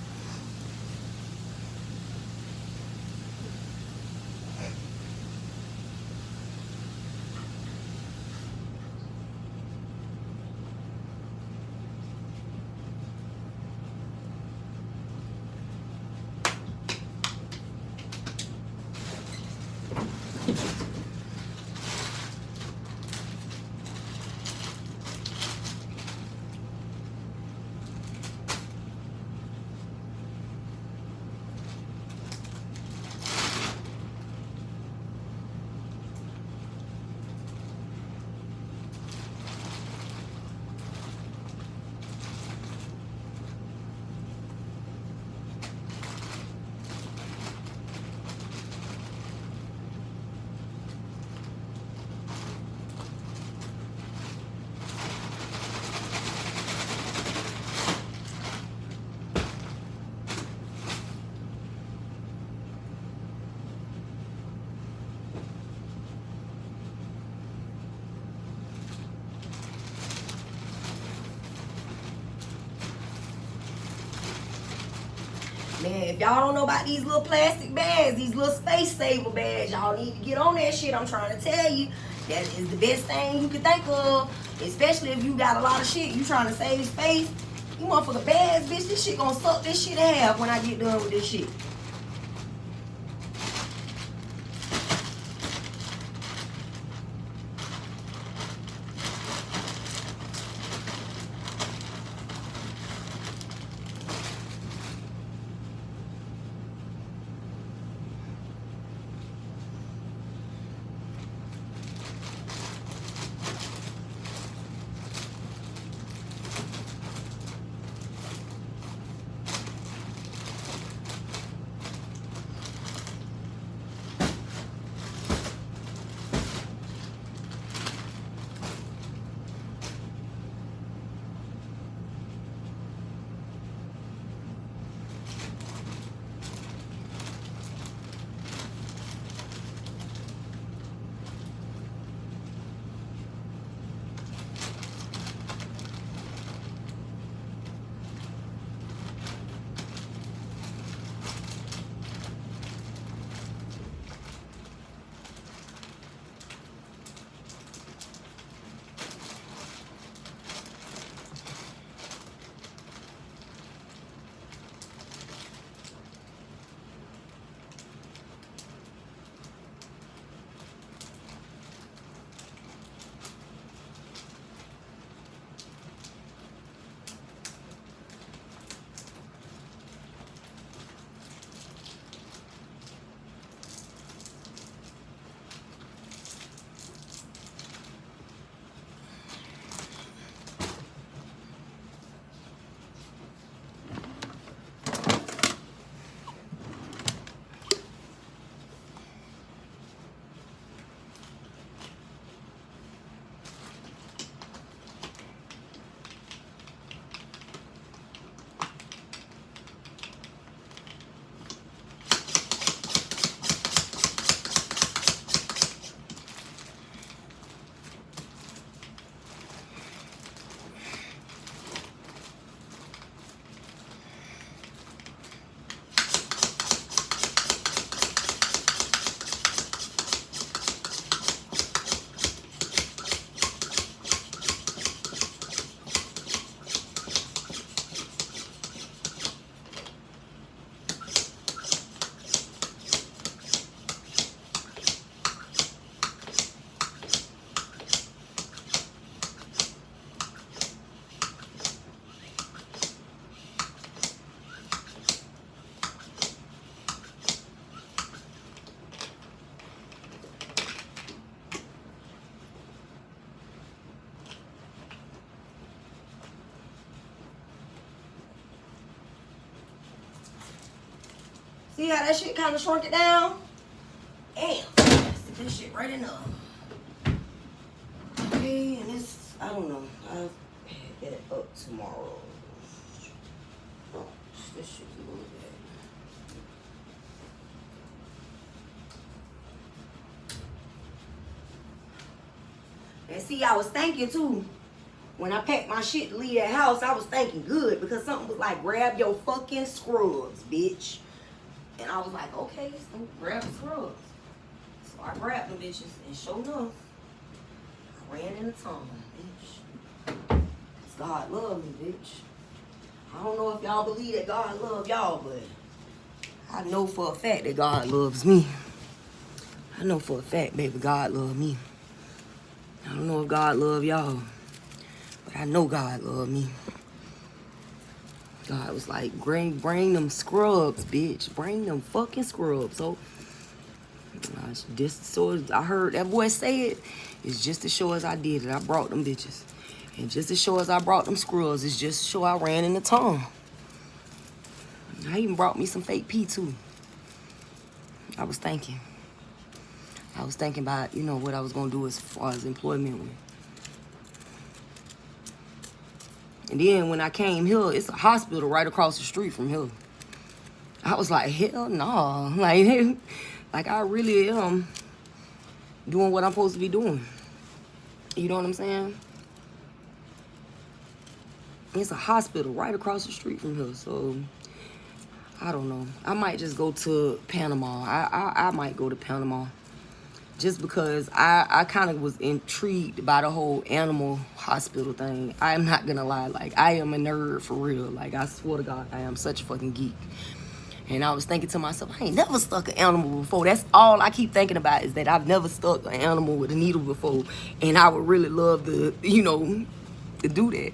Man, if y'all don't know about these little plastic bags, these little space saver bags, y'all need to get on that shit. I'm trying to tell you, that is the best thing you can think of. Especially if you got a lot of shit, you trying to save space. You motherfucker bags, bitch, this shit gonna suck this shit in half when I get done with this shit. See how that shit kind of shrunk it down? Damn. Stick this shit right in there. Okay, and this, I don't know. I'll pack that up tomorrow. This shit's a little bit. And see, I was thinking too, when I packed my shit to leave that house, I was thinking good because something was like, grab your fucking scrubs, bitch. And I was like, okay, so grab the scrubs. So I grabbed them bitches and sure enough, I ran in the tunnel, bitch. Cause God love me, bitch. I don't know if y'all believe that God love y'all, but I know for a fact that God loves me. I know for a fact, baby, God love me. I don't know if God love y'all, but I know God love me. God was like, bring them scrubs, bitch. Bring them fucking scrubs. So, just so I heard that voice say it, it's just as sure as I did it. I brought them bitches. And just as sure as I brought them scrubs, it's just as sure I ran in the tongue. I even brought me some fake pee, too. I was thinking about, you know, what I was going to do as far as employment with. And then when I came here, it's a hospital right across the street from here. I was like, hell no. Like I really am doing what I'm supposed to be doing. You know what I'm saying? It's a hospital right across the street from here. So I don't know. I might just go to Panama. I might go to Panama. Just because I kind of was intrigued by the whole animal hospital thing. I'm not gonna lie, like, I am a nerd for real. Like, I swear to God, I am such a fucking geek. And I was thinking to myself, I ain't never stuck an animal before. That's all I keep thinking about, is that I've never stuck an animal with a needle before. And I would really love to, you know, to do that.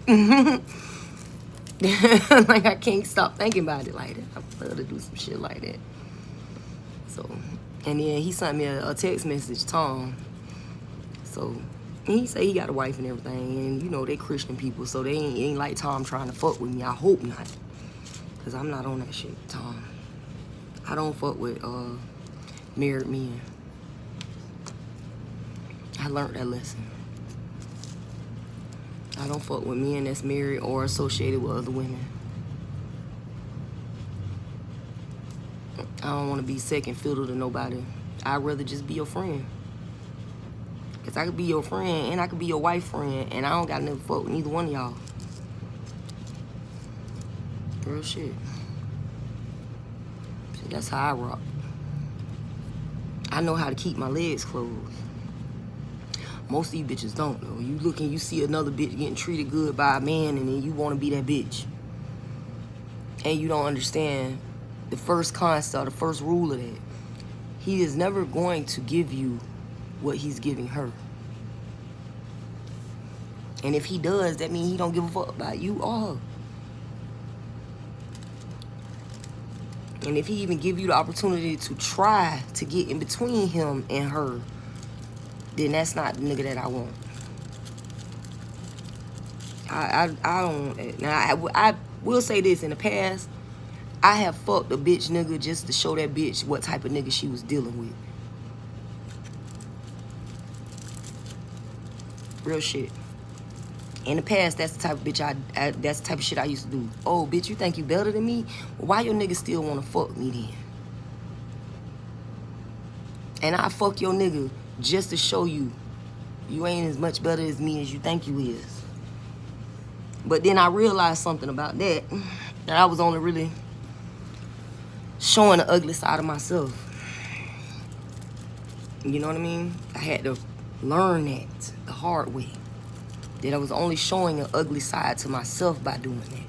Like, I can't stop thinking about it like that. I would love to do some shit like that. So, and then he sent me a text message, Tom. So, and he said he got a wife and everything. And, you know, they Christian people. So, they ain't like Tom trying to fuck with me. I hope not. Because I'm not on that shit, Tom. I don't fuck with married men. I learned that lesson. I don't fuck with men that's married or associated with other women. I don't want to be second fiddle to nobody. I'd rather just be your friend. Because I could be your friend and I could be your wife friend, and I don't got nothing to fuck with neither one of y'all. Real shit. So that's how I rock. I know how to keep my legs closed. Most of you bitches don't, though. You look and you see another bitch getting treated good by a man, and then you want to be that bitch. And you don't understand the first concept, the first rule of that. He is never going to give you what he's giving her. And if he does, that means he don't give a fuck about you or her. And if he even give you the opportunity to try to get in between him and her, then that's not the nigga that I want. I don't want that. Now, I will say this. In the past, I have fucked a bitch nigga just to show that bitch what type of nigga she was dealing with. Real shit. In the past, that's the type of bitch that's the type of shit I used to do. Oh, bitch, you think you better than me? Well, why your nigga still want to fuck me then? And I fuck your nigga just to show you ain't as much better as me as you think you is. But then I realized something about that I was only really showing the ugly side of myself. You know what I mean? I had to learn that the hard way. That I was only showing an ugly side to myself by doing that.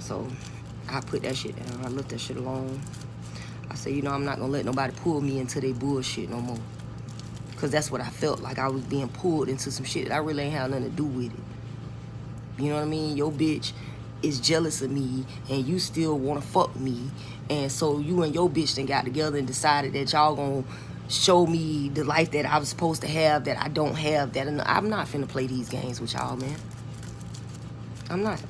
So I put that shit down. I left that shit alone. I said, you know, I'm not gonna let nobody pull me into their bullshit no more. Because that's what I felt like. I was being pulled into some shit that I really ain't had nothing to do with it. You know what I mean? Your bitch is jealous of me and you still want to fuck me. And so you and your bitch then got together and decided that y'all gonna show me the life that I was supposed to have that I don't have. That I'm not finna play these games with y'all, man. I'm not.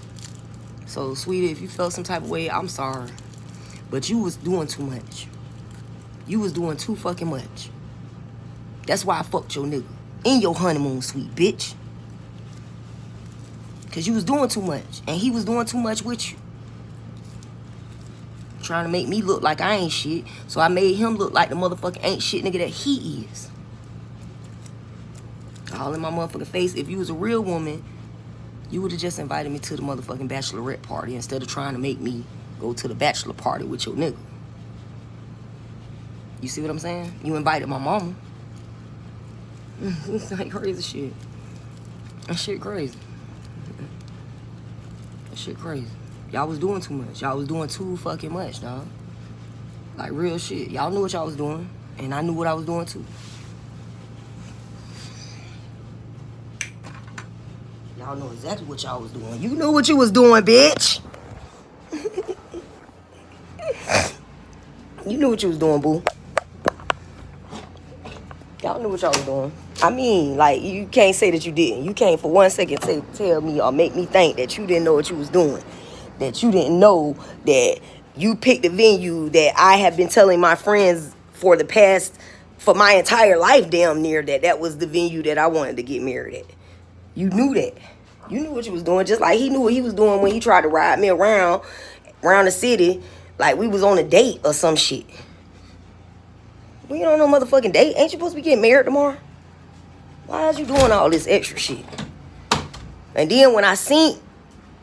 So, sweetie, if you felt some type of way, I'm sorry. But you was doing too much. You was doing too fucking much. That's why I fucked your nigga. In your honeymoon suite, bitch. Because you was doing too much. And he was doing too much with you. Trying to make me look like I ain't shit. So I made him look like the motherfucking ain't shit nigga that he is. All in my motherfucking face. If you was a real woman, you would have just invited me to the motherfucking bachelorette party instead of trying to make me go to the bachelor party with your nigga. You see what I'm saying? You invited my mama. It's like crazy shit. That shit crazy. That shit crazy. Y'all was doing too much. Y'all was doing too fucking much, dog. Like, real shit. Y'all knew what y'all was doing, and I knew what I was doing, too. Y'all know exactly what y'all was doing. You knew what you was doing, bitch. You knew what you was doing, boo. Y'all knew what y'all was doing. I mean, like, you can't say that you didn't. You can't for 1 second tell me or make me think that you didn't know what you was doing. That you didn't know that you picked a venue that I have been telling my friends for my entire life, damn near, that was the venue that I wanted to get married at. You knew that. You knew what you was doing, just like he knew what he was doing when he tried to ride me around the city like we was on a date or some shit. We ain't on no motherfucking date. Ain't you supposed to be getting married tomorrow? Why is you doing all this extra shit? And then when I seen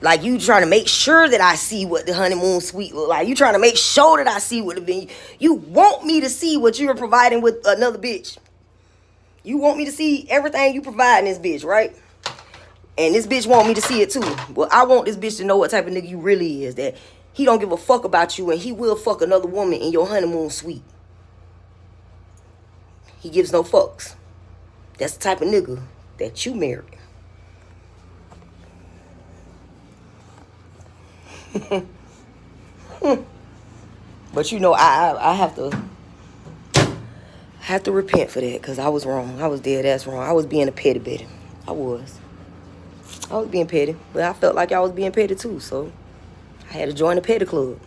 Like, you trying to make sure that I see what the honeymoon suite look like. You trying to make sure that I see what the venue. You want me to see what you're providing with another bitch. You want me to see everything you provide in this bitch, right? And this bitch want me to see it too. Well, I want this bitch to know what type of nigga you really is. That he don't give a fuck about you and he will fuck another woman in your honeymoon suite. He gives no fucks. That's the type of nigga that you marry. But you know, I have to repent for that, because I was wrong. I was dead ass wrong. I was being a petty bitty. I was being petty, but I felt like I was being petty too, so I had to join the petty club.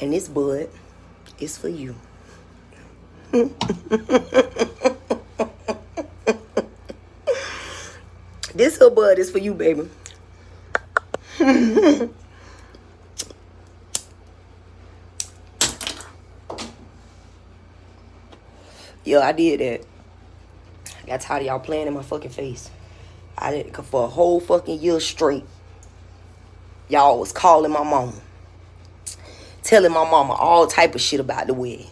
And this bud is for you. This here bud is for you, baby. Yo, I did that. I got tired of y'all playing in my fucking face. I did it for a whole fucking year straight. Y'all was calling my mama, telling my mama all type of shit about the wedding.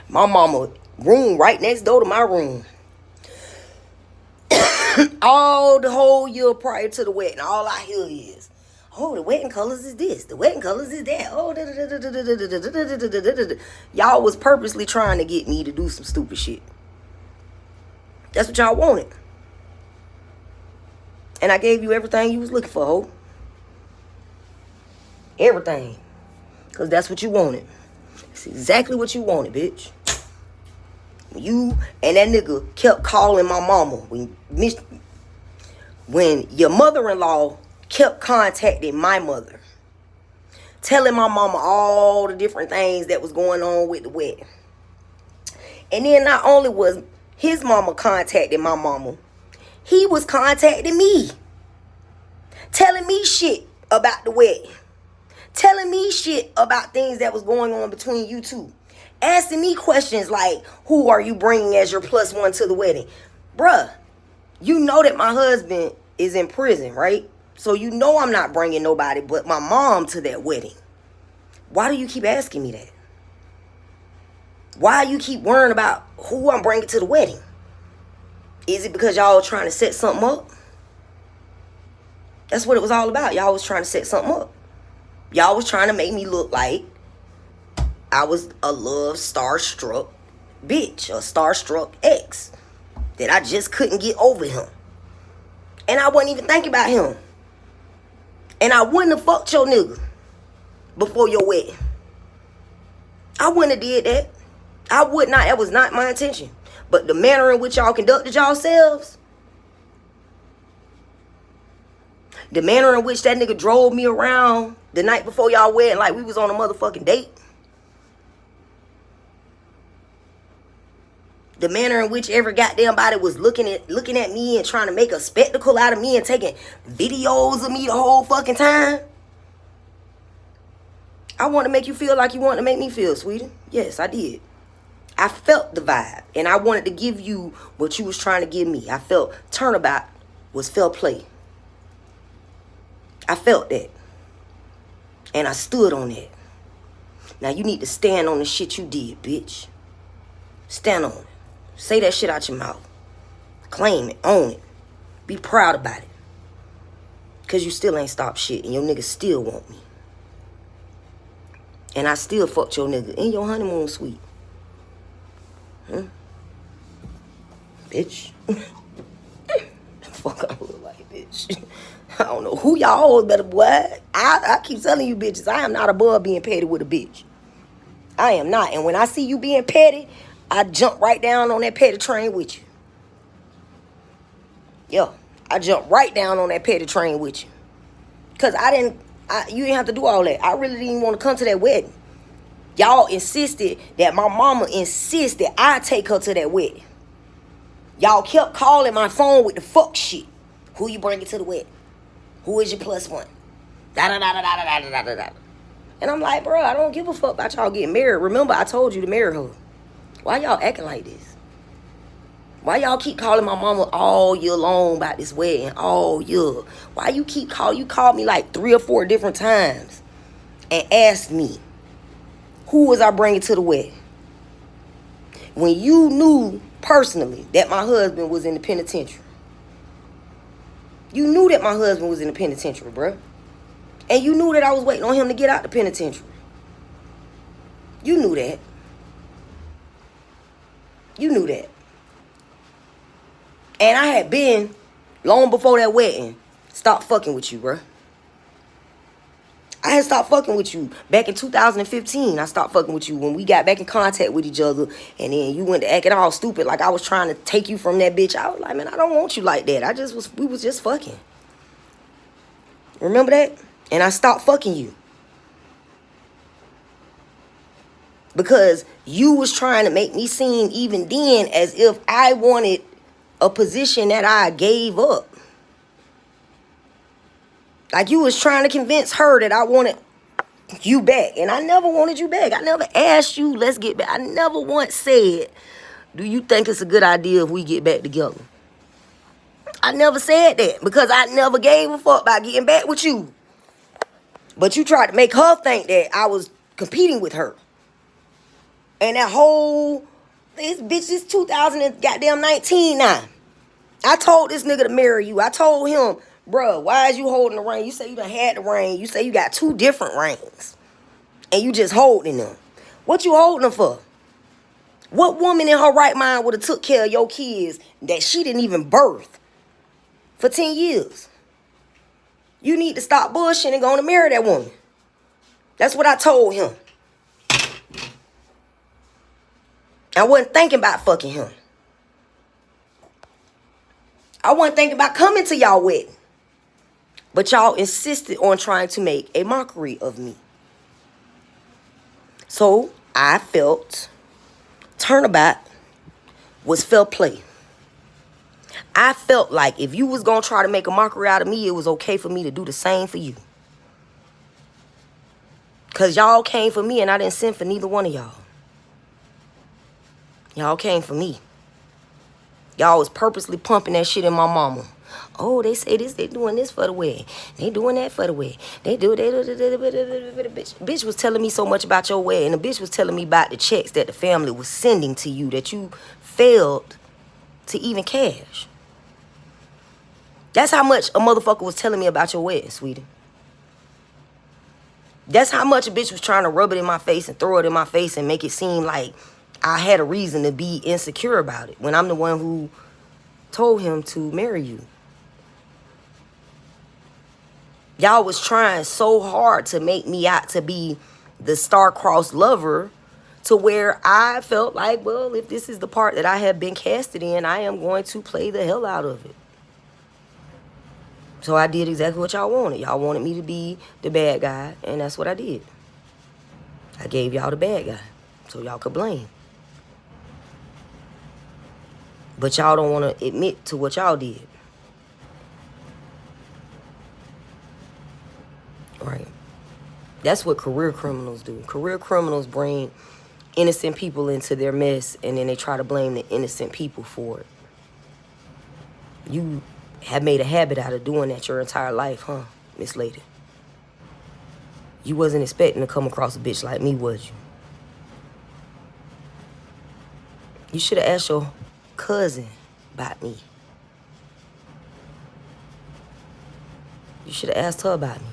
My mama room right next door to my room. All the whole year prior to the wedding, all I hear is, oh, the wedding colors is this, the wedding colors is that. Oh, y'all was purposely trying to get me to do some stupid shit. That's what y'all wanted. And I gave you everything you was looking for, ho. Everything. Because that's what you wanted. That's exactly what you wanted, bitch. You and that nigga kept calling my mama. When your mother-in-law kept contacting my mother, telling my mama all the different things that was going on with the wedding. And then not only was his mama contacting my mama, he was contacting me, telling me shit about the wedding, telling me shit about things that was going on between you two, asking me questions like, who are you bringing as your plus one to the wedding? Bruh, you know that my husband is in prison, right? So you know I'm not bringing nobody but my mom to that wedding. Why do you keep asking me that? Why you keep worrying about who I'm bringing to the wedding? Is it because y'all trying to set something up? That's what it was all about. Y'all was trying to set something up. Y'all was trying to make me look like I was a love starstruck bitch, a starstruck ex, that I just couldn't get over him. And I wasn't even thinking about him. And I wouldn't have fucked your nigga before your wedding. I wouldn't have did that. I would not. That was not my intention. But the manner in which y'all conducted yourselves, the manner in which that nigga drove me around the night before y'all wedding like we was on a motherfucking date, the manner in which every goddamn body was looking at me and trying to make a spectacle out of me and taking videos of me the whole fucking time. I want to make you feel like you want to make me feel, sweetie. Yes, I did. I felt the vibe, and I wanted to give you what you was trying to give me. I felt turnabout was fair play. I felt that. And I stood on that. Now you need to stand on the shit you did, bitch. Stand on it. Say that shit out your mouth. Claim it. Own it. Be proud about it. Because you still ain't stopped shit, and your nigga still want me. And I still fucked your nigga in your honeymoon suite. Bitch. Fuck, I look like, bitch. I don't know who y'all always better, boy. I keep telling you bitches, I am not above being petty with a bitch. I am not. And when I see you being petty, I jump right down on that petty train with you. Yeah, I jump right down on that petty train with you. Because you didn't have to do all that. I really didn't want to come to that wedding. Y'all insisted that my mama insisted I take her to that wedding. Y'all kept calling my phone with the fuck shit. Who you bringing to the wedding? Who is your plus one? Da-da-da-da-da-da-da-da-da. And I'm like, bro, I don't give a fuck about y'all getting married. Remember, I told you to marry her. Why y'all acting like this? Why y'all keep calling my mama all year long about this wedding? All year. Why you keep calling? You called me like 3 or 4 different times and asked me, who was I bringing to the wedding? When you knew personally that my husband was in the penitentiary. You knew that my husband was in the penitentiary, bruh. And you knew that I was waiting on him to get out the penitentiary. You knew that. You knew that. And I had been, long before that wedding, stopped fucking with you, bruh. I had stopped fucking with you back in 2015. I stopped fucking with you when we got back in contact with each other. And then you went to acting all stupid like I was trying to take you from that bitch. I was like, man, I don't want you like that. We was just fucking. Remember that? And I stopped fucking you. Because you was trying to make me seem even then as if I wanted a position that I gave up. Like you was trying to convince her that I wanted you back. And I never wanted you back. I never asked you, let's get back. I never once said, do you think it's a good idea if we get back together? I never said that because I never gave a fuck about getting back with you. But you tried to make her think that I was competing with her. And that whole, this bitch is 2019 now. I told this nigga to marry you. I told him, bruh, why is you holding the ring? You say you done had the ring. You say you got 2 different rings. And you just holding them. What you holding them for? What woman in her right mind would have took care of your kids that she didn't even birth for 10 years? You need to stop bullshitting and go on to marry that woman. That's what I told him. I wasn't thinking about fucking him. I wasn't thinking about coming to y'all wedding. But y'all insisted on trying to make a mockery of me. So I felt turnabout was fair play. I felt like if you was going to try to make a mockery out of me, it was okay for me to do the same for you. Because y'all came for me and I didn't send for neither one of y'all. Y'all came for me. Y'all was purposely pumping that shit in my mama. Oh, they say this, they doing this for the wedding. They doing that for the wedding. Bitch was telling me so much about your wedding. The bitch was telling me about the checks that the family was sending to you that you failed to even cash. That's how much a motherfucker was telling me about your wedding, sweetie. That's how much a bitch was trying to rub it in my face and throw it in my face and make it seem like I had a reason to be insecure about it when I'm the one who told him to marry you. Y'all was trying so hard to make me out to be the star-crossed lover to where I felt like, well, if this is the part that I have been casted in, I am going to play the hell out of it. So I did exactly what y'all wanted. Y'all wanted me to be the bad guy, and that's what I did. I gave y'all the bad guy so y'all could blame. But y'all don't want to admit to what y'all did. Right. That's what career criminals do. Career criminals bring innocent people into their mess, and then they try to blame the innocent people for it. You have made a habit out of doing that your entire life, huh, Miss Lady? You wasn't expecting to come across a bitch like me, was you? You should have asked your cousin about me. You should have asked her about me.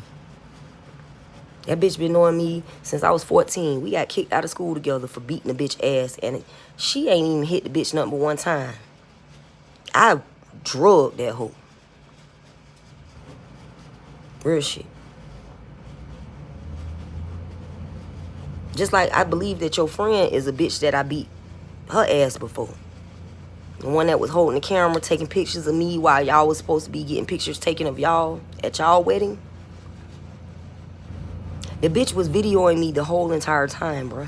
That bitch been knowing me since I was 14. We got kicked out of school together for beating the bitch ass, and she ain't even hit the bitch number one time. I drugged that hoe. Real shit. Just like I believe that your friend is a bitch that I beat her ass before. The one that was holding the camera, taking pictures of me while y'all was supposed to be getting pictures taken of y'all at y'all wedding. The bitch was videoing me the whole entire time, bruh.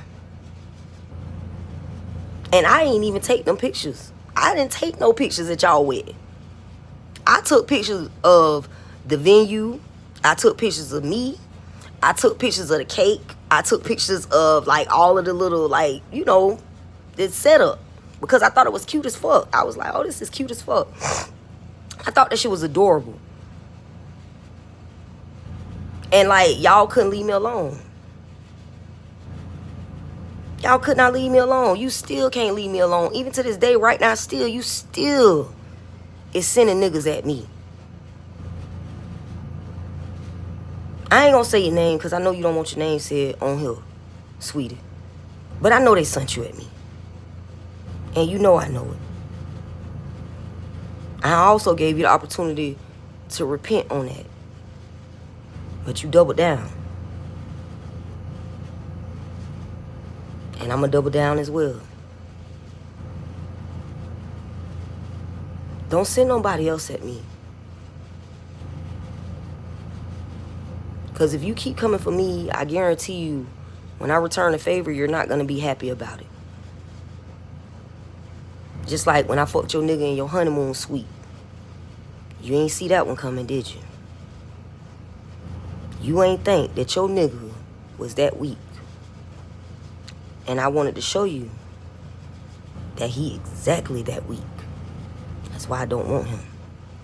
And I ain't even take them pictures. I didn't take no pictures at y'all wedding. I took pictures of the venue. I took pictures of me. I took pictures of the cake. I took pictures of, like, all of the little, like, you know, the setup. because I thought it was cute as fuck. I was like, oh, this is cute as fuck. I thought that shit was adorable. And like, y'all couldn't leave me alone. Y'all could not leave me alone. You still can't leave me alone. Even to this day, right now, still, you still is sending niggas at me. I ain't gonna say your name because I know you don't want your name said on here, sweetie. But I know they sent you at me. And you know I know it. I also gave you the opportunity to repent on that. But you doubled down. And I'm gonna double down as well. Don't send nobody else at me. Because if you keep coming for me, I guarantee you, when I return the favor, you're not gonna be happy about it. Just like when I fucked your nigga in your honeymoon suite. You ain't see that one coming, did you? You ain't think that your nigga was that weak. And I wanted to show you that he exactly that weak. That's why I don't want him.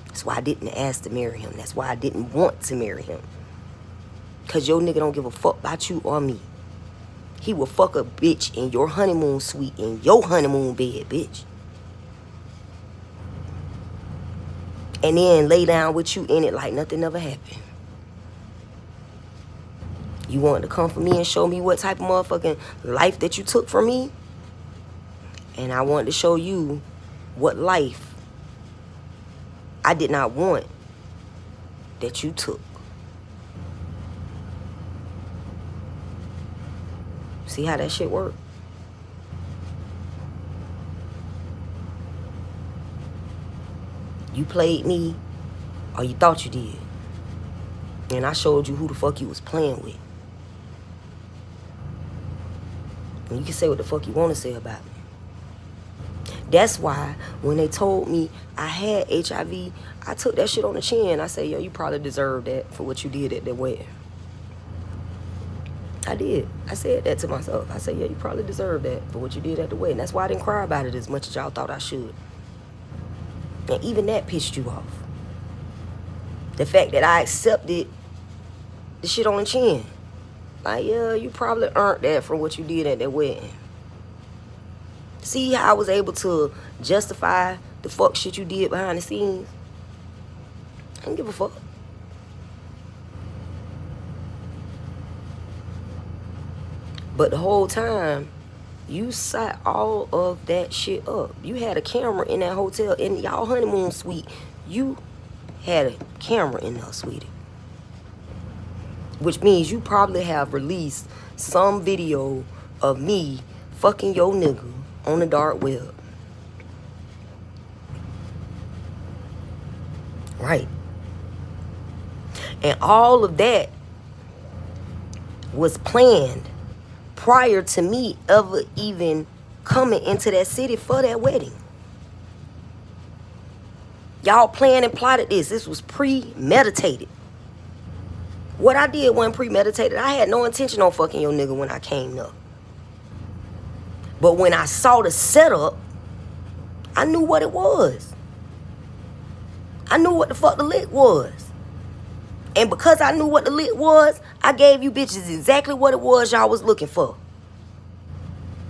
That's why I didn't ask to marry him. That's why I didn't want to marry him. Because your nigga don't give a fuck about you or me. He will fuck a bitch in your honeymoon suite, in your honeymoon bed, bitch. And then lay down with you in it like nothing ever happened. You wanted to come for me and show me what type of motherfucking life that you took from me. And I wanted to show you what life I did not want that you took. See how that shit work? You played me, or you thought you did. And I showed you who the fuck you was playing with. And you can say what the fuck you want to say about me. That's why when they told me I had HIV, I took that shit on the chin. I said, yo, you probably deserve that for what you did at that wedding. I did. I said that to myself. I said, yeah, you probably deserve that for what you did at the wedding. That's why I didn't cry about it as much as y'all thought I should. And even that pissed you off. The fact that I accepted the shit on the chin. Like, yeah, you probably earned that from what you did at that wedding. See how I was able to justify the fuck shit you did behind the scenes? I didn't give a fuck. But the whole time, you set all of that shit up. You had a camera in that hotel, in y'all honeymoon suite. You had a camera in there, sweetie. Which means you probably have released some video of me fucking your nigga on the dark web. Right. And all of that was planned prior to me ever even coming into that city for that wedding. Y'all planned and plotted this. This was premeditated. What I did wasn't premeditated. I had no intention on fucking your nigga when I came up. But when I saw the setup, I knew what it was. I knew what the fuck the lick was. And because I knew what the lick was, I gave you bitches exactly what it was y'all was looking for.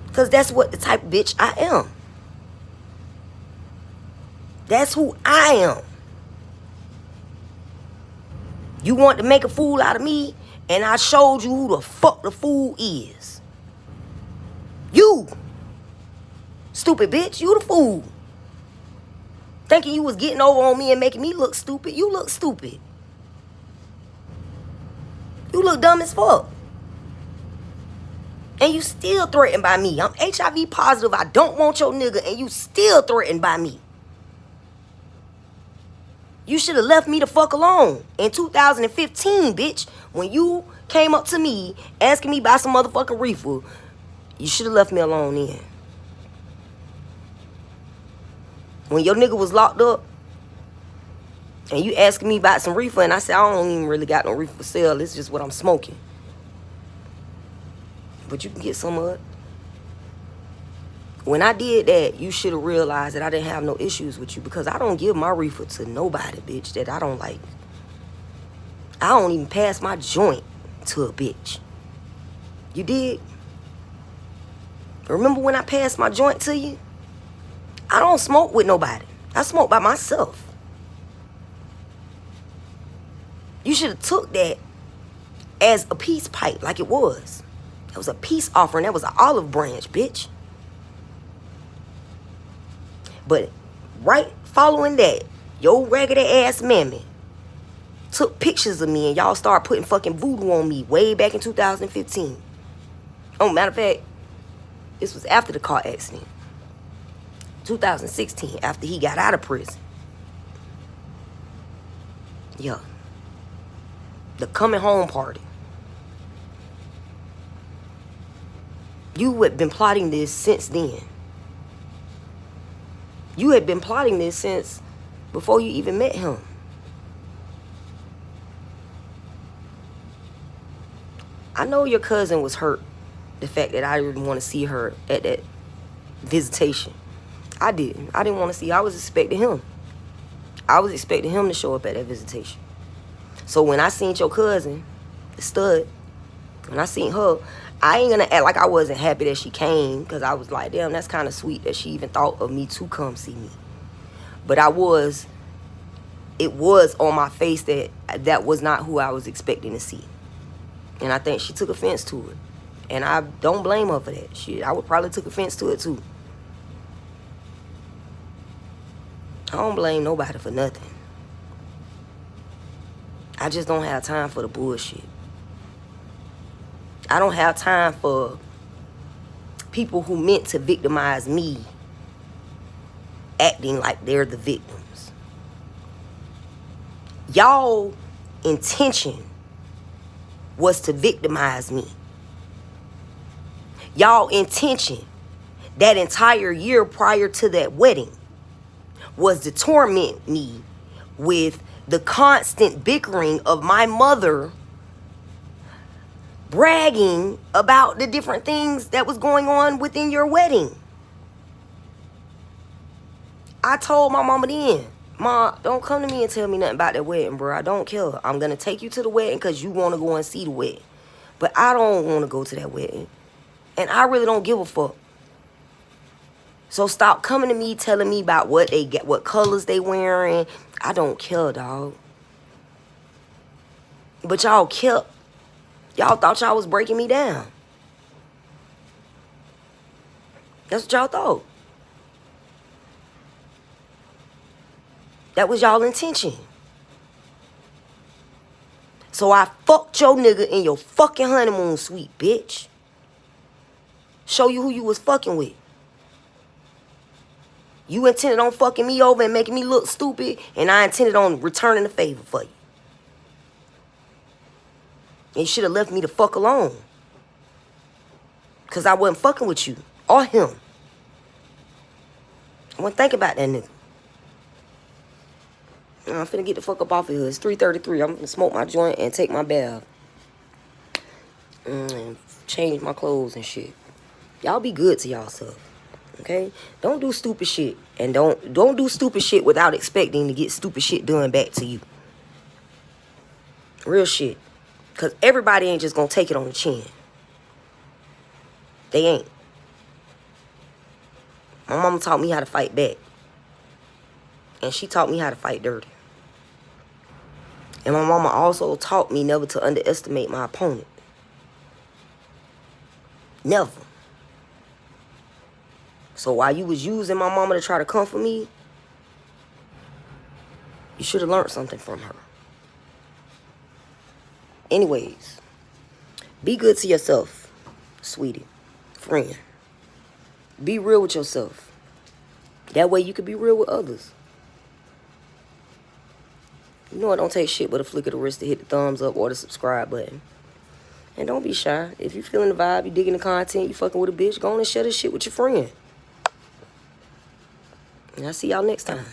Because that's what the type of bitch I am. That's who I am. You want to make a fool out of me, and I showed you who the fuck the fool is. You. Stupid bitch, you the fool. Thinking you was getting over on me and making me look stupid. You look stupid. You look dumb as fuck. And you still threatened by me. I'm HIV positive. I don't want your nigga, and you still threatened by me. You should have left me the fuck alone. In 2015, bitch, when you came up to me asking me about some motherfucking reefer, you should have left me alone then. When your nigga was locked up, and you asking me about some reefer, and I said, I don't even really got no reefer for sale. It's just what I'm smoking. But you can get some of it. When I did that, you should have realized that I didn't have no issues with you, because I don't give my reefer to nobody, bitch, that I don't like. I don't even pass my joint to a bitch. You did? Remember when I passed my joint to you? I don't smoke with nobody. I smoke by myself. You should have took that as a peace pipe like it was. That was a peace offering. That was an olive branch, bitch. But right following that, your raggedy ass mammy took pictures of me and y'all started putting fucking voodoo on me way back in 2015. Oh, matter of fact, this was after the car accident. 2016, after he got out of prison. Yeah. The coming home party. You had been plotting this since then. You had been plotting this since before you even met him. I know your cousin was hurt. The fact that I didn't want to see her at that visitation. I didn't. I didn't want to see her. I was expecting him. I was expecting him to show up at that visitation. So when I seen your cousin, the stud, when I seen her, I ain't gonna act like I wasn't happy that she came, because I was like, damn, that's kind of sweet that she even thought of me to come see me. But it was on my face that that was not who I was expecting to see. And I think she took offense to it. And I don't blame her for that. Shit, I would probably took offense to it too. I don't blame nobody for nothing. I just don't have time for the bullshit. I don't have time for people who meant to victimize me acting like they're the victims. Y'all intention was to victimize me. Y'all intention that entire year prior to that wedding was to torment me with the constant bickering of my mother bragging about the different things that was going on within your wedding. I told my mama then, Ma, don't come to me and tell me nothing about that wedding, bro. I don't care. I'm going to take you to the wedding because you want to go and see the wedding. But I don't want to go to that wedding. And I really don't give a fuck. So stop coming to me telling me about what they get, what colors they wearing. I don't care, dog. But y'all kept. Y'all thought y'all was breaking me down. That's what y'all thought. That was y'all intention. So I fucked your nigga in your fucking honeymoon suite, bitch. Show you who you was fucking with. You intended on fucking me over and making me look stupid, and I intended on returning the favor for you. And you should have left me the fuck alone. Because I wasn't fucking with you or him. I wasn't thinking about that nigga. I'm finna get the fuck up off of here. It's 3:33. I'm gonna smoke my joint and take my bath. And change my clothes and shit. Y'all be good to y'all self. Okay? Don't do stupid shit. And don't do stupid shit without expecting to get stupid shit done back to you. Real shit. Because everybody ain't just gonna take it on the chin. They ain't. My mama taught me how to fight back. And she taught me how to fight dirty. And my mama also taught me never to underestimate my opponent. Never. So while you was using my mama to try to comfort me, you should have learned something from her. Anyways, be good to yourself, sweetie, friend. Be real with yourself. That way you can be real with others. You know it don't take shit but a flick of the wrist to hit the thumbs up or the subscribe button. And don't be shy. If you feeling the vibe, you digging the content, you fucking with a bitch, go on and share this shit with your friend. And I'll see y'all next time.